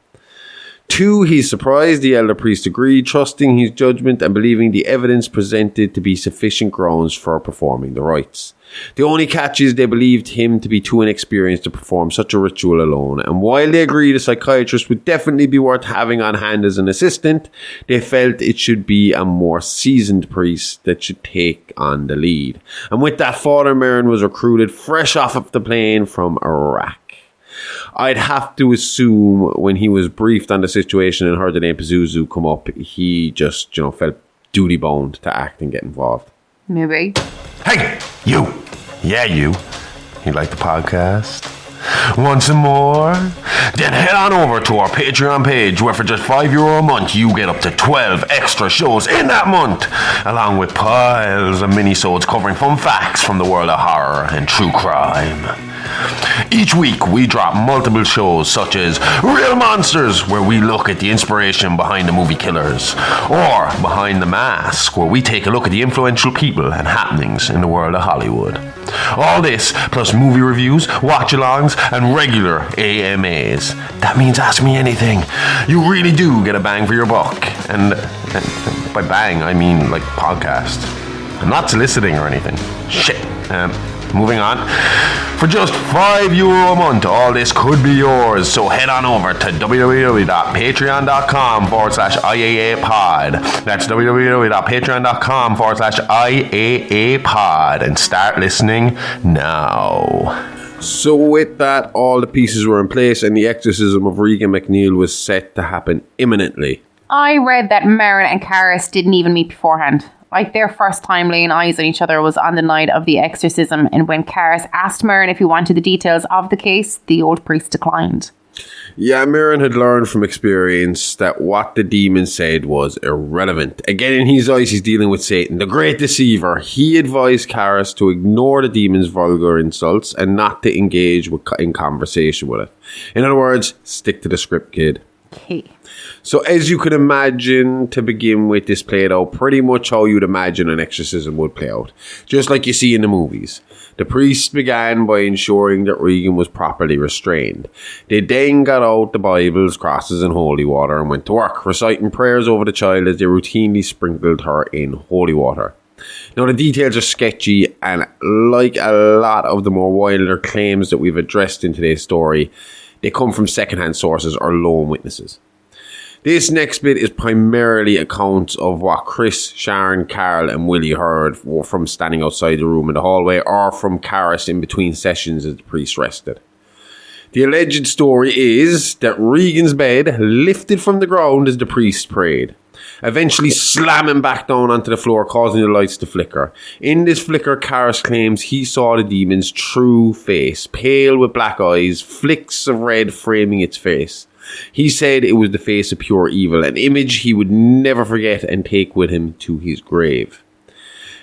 D: To his surprise, the elder priest agreed, trusting his judgment and believing the evidence presented to be sufficient grounds for performing the rites. The only catch is they believed him to be too inexperienced to perform such a ritual alone, and while they agreed a psychiatrist would definitely be worth having on hand as an assistant, they felt it should be a more seasoned priest that should take on the lead. And with that, Father Merrin was recruited fresh off of the plane from Iraq. I'd have to assume when he was briefed on the situation and heard the name Pazuzu come up, he just, felt duty bound to act and get involved.
E: Maybe.
A: Hey, you. Yeah, you. You like the podcast? Want some more? Then head on over to our Patreon page, where for just €5 a month, you get up to 12 extra shows in that month, along with piles of minisodes covering fun facts from the world of horror and true crime. Each week, we drop multiple shows such as Real Monsters, where we look at the inspiration behind the movie Killers, or Behind the Mask, where we take a look at the influential people and happenings in the world of Hollywood. All this, plus movie reviews, watch-alongs, and regular AMAs. That means Ask Me Anything. You really do get a bang for your buck. And by bang, I mean like podcast. I'm not soliciting or anything. Shit. Moving on. For just €5 a month, all this could be yours. So head on over to www.patreon.com/IAApod. That's www.patreon.com/IAApod. And start listening now.
D: So with that, all the pieces were in place and the exorcism of Regan MacNeill was set to happen imminently.
E: I read that Merrin and Karras didn't even meet beforehand. Like, their first time laying eyes on each other was on the night of the exorcism, and when Karras asked Merrin if he wanted the details of the case, the old priest declined.
D: Yeah, Merrin had learned from experience that what the demon said was irrelevant. Again, in his eyes, he's dealing with Satan, the great deceiver. He advised Karras to ignore the demon's vulgar insults and not to engage in conversation with it. In other words, stick to the script, kid.
E: Okay.
D: So as you could imagine, to begin with, this played out pretty much how you'd imagine an exorcism would play out. Just like you see in the movies. The priest began by ensuring that Regan was properly restrained. They then got out the Bibles, crosses and holy water and went to work, reciting prayers over the child as they routinely sprinkled her in holy water. Now the details are sketchy, and like a lot of the more wilder claims that we've addressed in today's story, they come from secondhand sources or lone witnesses. This next bit is primarily accounts of what Chris, Sharon, Carl and Willie heard from standing outside the room in the hallway, or from Caris in between sessions as the priest rested. The alleged story is that Regan's bed lifted from the ground as the priest prayed, eventually slamming back down onto the floor, causing the lights to flicker. In this flicker, Caris claims he saw the demon's true face, pale with black eyes, flicks of red framing its face. He said it was the face of pure evil, an image he would never forget and take with him to his grave.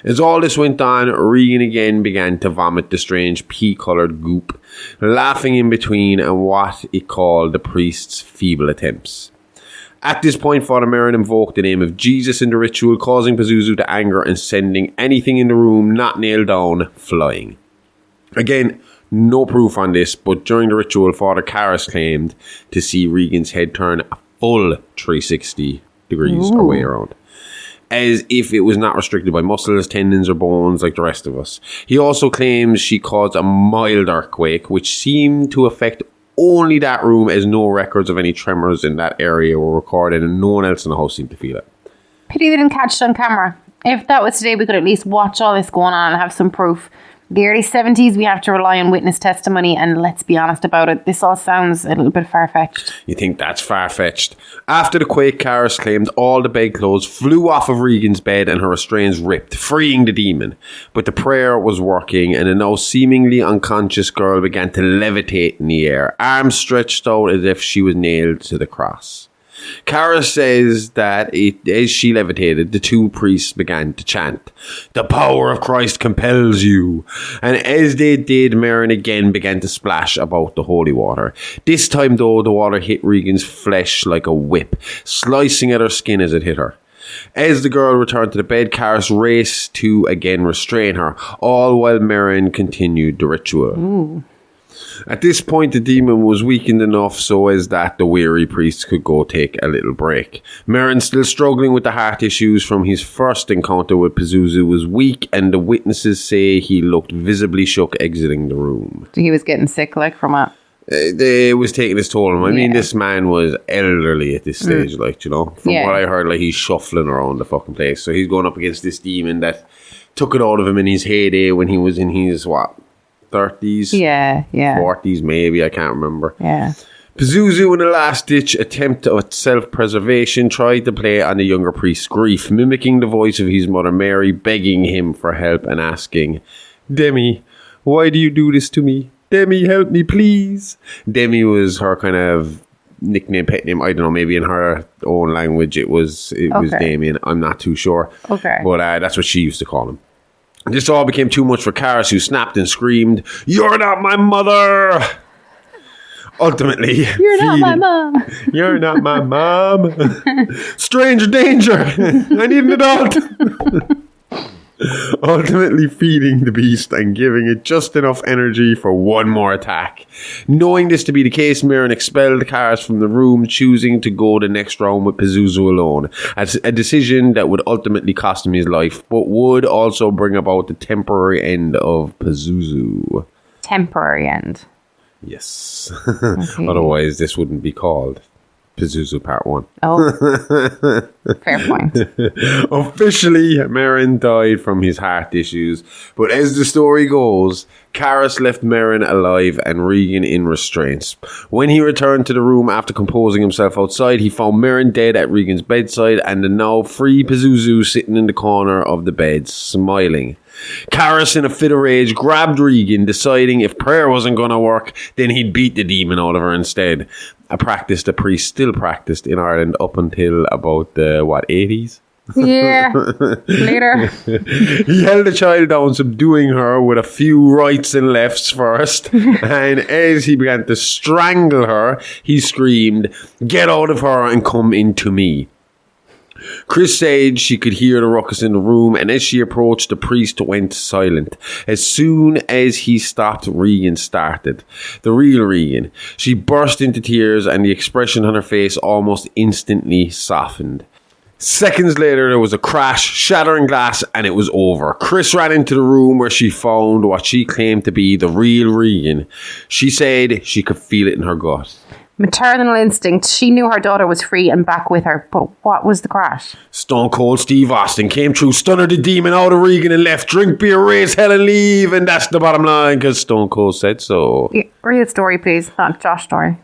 D: As all this went on, Regan again began to vomit the strange pea-coloured goop, laughing in between and what it called the priest's feeble attempts. At this point, Father Merrin invoked the name of Jesus in the ritual, causing Pazuzu to anger and sending anything in the room not nailed down flying. Again, no proof on this, but during the ritual, Father Caris claimed to see Regan's head turn a full 360 degrees away around, as if it was not restricted by muscles, tendons or bones like the rest of us. He also claims she caused a mild earthquake, which seemed to affect only that room, as no records of any tremors in that area were recorded and no one else in the house seemed to feel it.
E: Pity they didn't catch it on camera. If that was today, we could at least watch all this going on and have some proof. The early 70s, we have to rely on witness testimony, and let's be honest about it, this all sounds a little bit far-fetched.
D: You think that's far-fetched? After the quake, Caris claimed all the bedclothes flew off of Regan's bed and her restraints ripped, freeing the demon. But the prayer was working, and the now seemingly unconscious girl began to levitate in the air, arms stretched out as if she was nailed to the cross. Caris says that as she levitated, the two priests began to chant, "The power of Christ compels you." And as they did, Merrin again began to splash about the holy water. This time, though, the water hit Regan's flesh like a whip, slicing at her skin as it hit her. As the girl returned to the bed, Caris raced to again restrain her, all while Merrin continued the ritual.
E: Ooh.
D: At this point, the demon was weakened enough so as that the weary priest could go take a little break. Merrin, still struggling with the heart issues from his first encounter with Pazuzu, was weak, and the witnesses say he looked visibly shook exiting the room.
E: So he was getting sick, like, from it?
D: It was taking its toll on him. I mean, this man was elderly at this stage, like, you know. From what I heard, like, he's shuffling around the fucking place. So he's going up against this demon that took it out of him in his heyday when he was in his, 30s?
E: Yeah.
D: 40s, maybe, I can't remember.
E: Yeah.
D: Pazuzu, in a last-ditch attempt at self-preservation, tried to play on the younger priest's grief, mimicking the voice of his mother Mary, begging him for help and asking, "Demi, why do you do this to me? Demi, help me, please." Demi was her kind of nickname, pet name. I don't know, maybe in her own language it was Damien. I'm not too sure.
E: Okay.
D: But that's what she used to call him. This all became too much for Caris, who snapped and screamed, "You're not my mother!" Ultimately,
E: You're not my mom.
D: You're not my mom. Stranger danger. I need an adult. Ultimately feeding the beast and giving it just enough energy for one more attack. Knowing this to be the case, Merrin expelled Caris from the room, choosing to go the next round with Pazuzu alone. A decision that would ultimately cost him his life, but would also bring about the temporary end of Pazuzu.
E: Temporary end.
D: Yes.
E: Okay.
D: Otherwise, this wouldn't be called Pazuzu Part 1.
E: Oh, fair point.
D: Officially, Merrin died from his heart issues, but as the story goes, Caris left Merrin alive and Regan in restraints. When he returned to the room after composing himself outside, he found Merrin dead at Regan's bedside and the now free Pazuzu sitting in the corner of the bed, smiling. Caris, in a fit of rage, grabbed Regan, deciding if prayer wasn't going to work, then he'd beat the demon out of her instead. A practice the priest still practiced in Ireland up until about the, 80s?
E: Yeah. Later.
D: He held the child down, subduing her with a few rights and lefts first. And as he began to strangle her, he screamed, "Get out of her and come into me." Chris said she could hear the ruckus in the room, and as she approached, the priest went silent. As soon as he stopped, Regan started. The real Regan. She burst into tears, and the expression on her face almost instantly softened. Seconds later, there was a crash, shattering glass, and it was over. Chris ran into the room where she found what she claimed to be the real Regan. She said she could feel it in her gut.
E: Maternal instinct. She knew her daughter was free and back with her. But what was the crash?
D: Stone Cold Steve Austin came through, stunner the demon out of Regan and left. Drink beer, raise hell and leave. And that's the bottom line, because Stone Cold said so.
E: Yeah, real story, please. Not Josh story.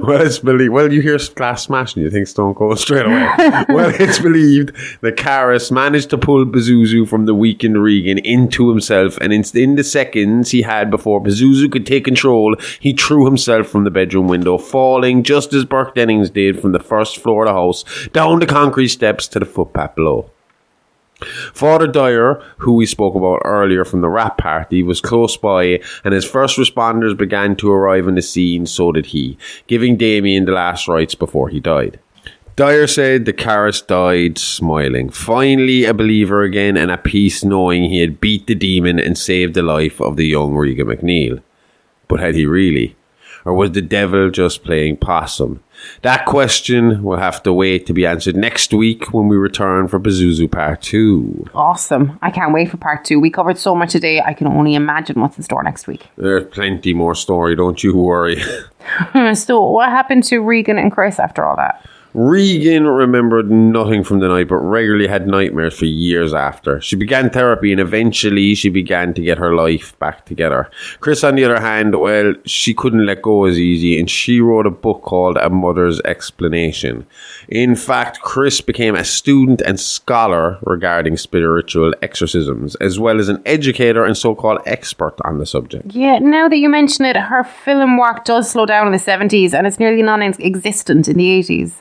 D: Well, you hear glass smashing, you think Stone Cold straight away. Well, it's believed that Karras managed to pull Pazuzu from the weakened Regan into himself, and in the seconds he had before Pazuzu could take control, he threw himself from the bedroom window, falling just as Burke Dennings did from the first floor of the house, down the concrete steps to the footpath below. Father Dyer, who we spoke about earlier from the rap party, was close by, and as first responders began to arrive on the scene, so did he, giving Damien the last rites before he died. Dyer said that Karras died smiling, finally a believer again and at peace knowing he had beat the demon and saved the life of the young Regan MacNeill. But had he really? Or was the devil just playing possum? That question will have to wait to be answered next week when we return for Pazuzu Part 2.
E: Awesome. I can't wait for Part 2. We covered so much today, I can only imagine what's in store next week.
D: There's plenty more story, don't you worry.
E: So what happened to Regan and Chris after all that?
D: Regan remembered nothing from the night, but regularly had nightmares for years after. She began therapy and eventually she began to get her life back together. Chris, on the other hand, well, she couldn't let go as easy, and she wrote a book called A Mother's Explanation. In fact, Chris became a student and scholar regarding spiritual exorcisms, as well as an educator and so-called expert on the subject.
E: Yeah, now that you mention it, her film work does slow down in the 70s and it's nearly non-existent in the 80s.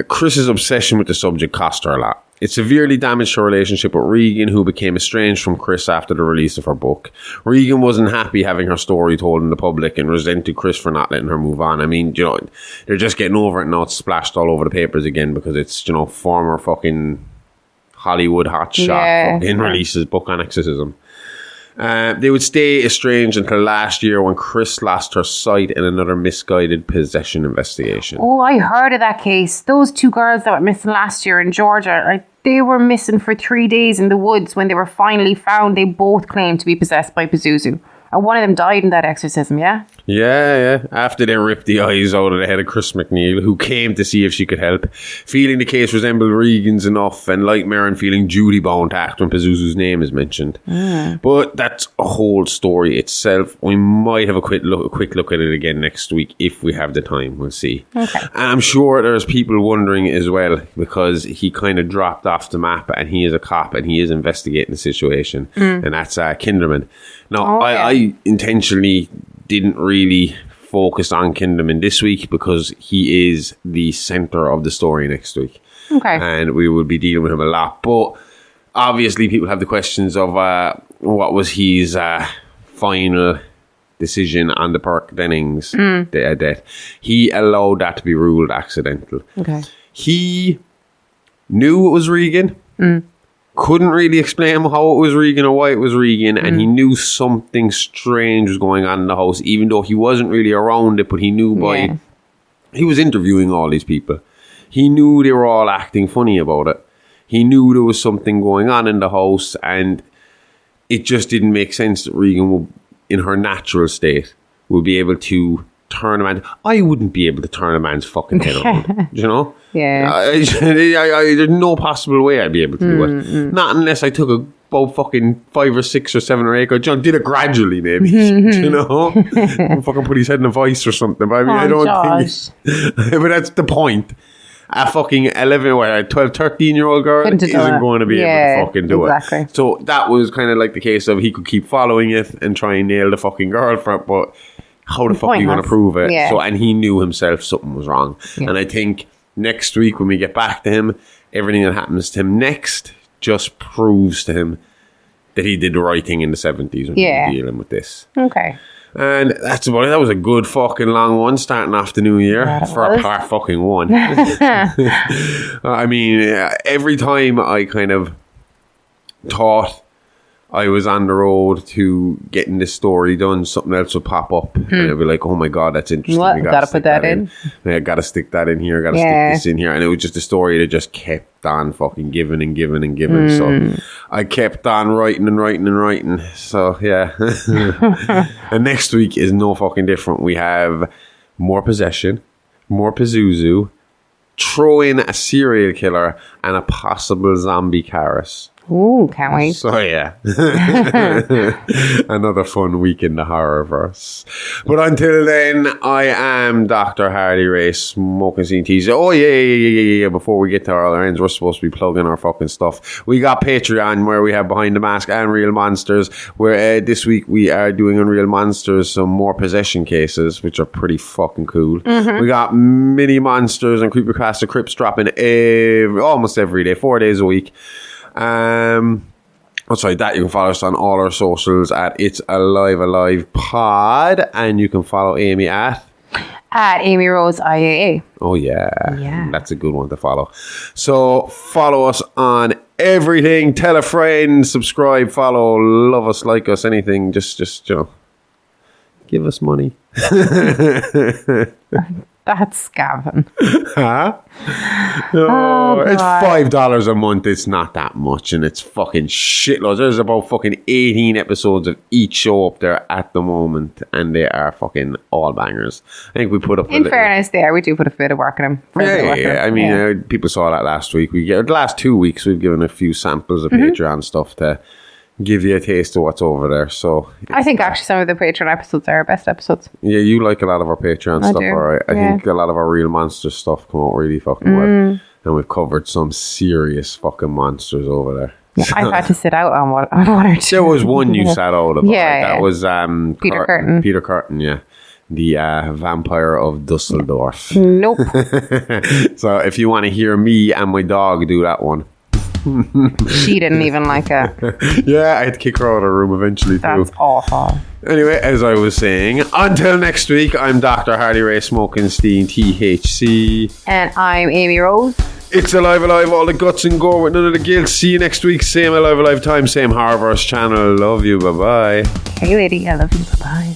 D: Chris's obsession with the subject cost her a lot. It severely damaged her relationship with Regan, who became estranged from Chris after the release of her book. Regan wasn't happy having her story told in the public and resented Chris for not letting her move on. I mean, you know, they're just getting over it now. It's splashed all over the papers again because it's, you know, former fucking Hollywood hotshot fucking releases book on exorcism. They would stay estranged until last year when Chris lost her sight in another misguided possession investigation.
E: Oh, I heard of that case. Those two girls that went missing last year in Georgia, like, they were missing for 3 days in the woods. When they were finally found, they both claimed to be possessed by Pazuzu. And one of them died in that exorcism, yeah?
D: Yeah. After they ripped the eyes out of the head of Chris MacNeill, who came to see if she could help. Feeling the case resembled Regan's enough, and like Marin feeling duty-bound to act when Pazuzu's name is mentioned. But that's a whole story itself. We might have a quick look at it again next week if we have the time. We'll see.
E: Okay.
D: And I'm sure there's people wondering as well, because he kind of dropped off the map and he is a cop and he is investigating the situation. And that's Kinderman. Now, I intentionally didn't really focus on Kinderman this week because he is the center of the story next week.
E: Okay.
D: And we will be dealing with him a lot. But obviously people have the questions of what was his final decision on the Burke Dennings death. He allowed that to be ruled accidental.
E: Okay.
D: He knew it was Regan. Couldn't really explain how it was Regan or why it was Regan, and he knew something strange was going on in the house, even though he wasn't really around it, but he knew by... He was interviewing all these people. He knew they were all acting funny about it. He knew there was something going on in the house, and it just didn't make sense that Regan would, in her natural state, would be able to turn a man... I wouldn't be able to turn a man's fucking head around, you know?
E: Yeah.
D: There's no possible way I'd be able to do it. Not unless I took about fucking 5 or 6 or 7 or 8 or John did it gradually, maybe. You know? Fucking put his head in a vice or something. But I mean, I don't think... But that's the point. A fucking 11 or 12, 13-year-old girl isn't going to be able to fucking do it. So that was kind of like the case of he could keep following it and try and nail the fucking girl for it, but how the fuck are you going to prove it? So, and he knew himself something was wrong. And I think next week when we get back to him, everything that happens to him next just proves to him that he did the right thing in the 70s when he was dealing with this.
E: Okay.
D: And that's about it. That was a good fucking long one starting off the new year for a part fucking one. I mean, every time I kind of thought I was on the road to getting this story done, something else would pop up. And I'd be like, oh my God, that's interesting.
E: What? Gotta put that in.
D: I gotta stick that in here. Gotta stick this in here. And it was just a story that just kept on fucking giving and giving and giving. So I kept on writing and writing and writing. So yeah. And next week is no fucking different. We have more possession, more Pazuzu, throw in a serial killer and a possible zombie Karis.
E: Ooh, can't wait.
D: So yeah, another fun week in the horrorverse. But until then, I am Dr. Hardy Ray, smoking scene teaser. Oh yeah. Before we get to our other ends, we're supposed to be plugging our fucking stuff. We got Patreon where we have Behind the Mask and Real Monsters. Where this week we are doing Unreal Monsters, some more possession cases, which are pretty fucking cool. We got Mini Monsters and Creepypasta Crypts dropping almost every day, 4 days a week. Outside that, you can follow us on all our socials at It's Alive Pod, and you can follow Amy at
E: Amy Rose IAA.
D: Oh yeah, that's a good one to follow. So follow us on everything. Tell a friend, subscribe, follow, love us, like us, anything. Just give us money.
E: That's Gavin.
D: Huh? Oh, it's $5 a month. It's not that much, and it's fucking shitloads. There's about fucking 18 episodes of each show up there at the moment, and they are fucking all bangers. I think we put up.
E: In fairness, we do put a bit of work in them.
D: Yeah. I mean, people saw that last week. The last 2 weeks, we've given a few samples of Patreon stuff to give you a taste of what's over there. So
E: I think actually some of the Patreon episodes are our best episodes.
D: Yeah, you like a lot of our Patreon stuff, all right. I think a lot of our Real Monster stuff come out really fucking well. And we've covered some serious fucking monsters over there.
E: Yeah, I've had to sit out on one or two.
D: There was one you sat out of. That was
E: Peter Curtin.
D: Peter Curtin, yeah. The vampire of Dusseldorf.
E: Nope.
D: So if you want to hear me and my dog do that one.
E: She didn't even like it.
D: Yeah, I had to kick her out of the room eventually.
E: That's awful.
D: Anyway, as I was saying, until next week, I'm Dr. Hardy Ray, smoking Steen THC.
E: And I'm Amy Rose.
D: It's Alive, all the guts and gore with none of the guilt. See you next week, same Alive time, same Horrorverse channel. Love you, bye-bye.
E: Hey lady, I love you, bye-bye.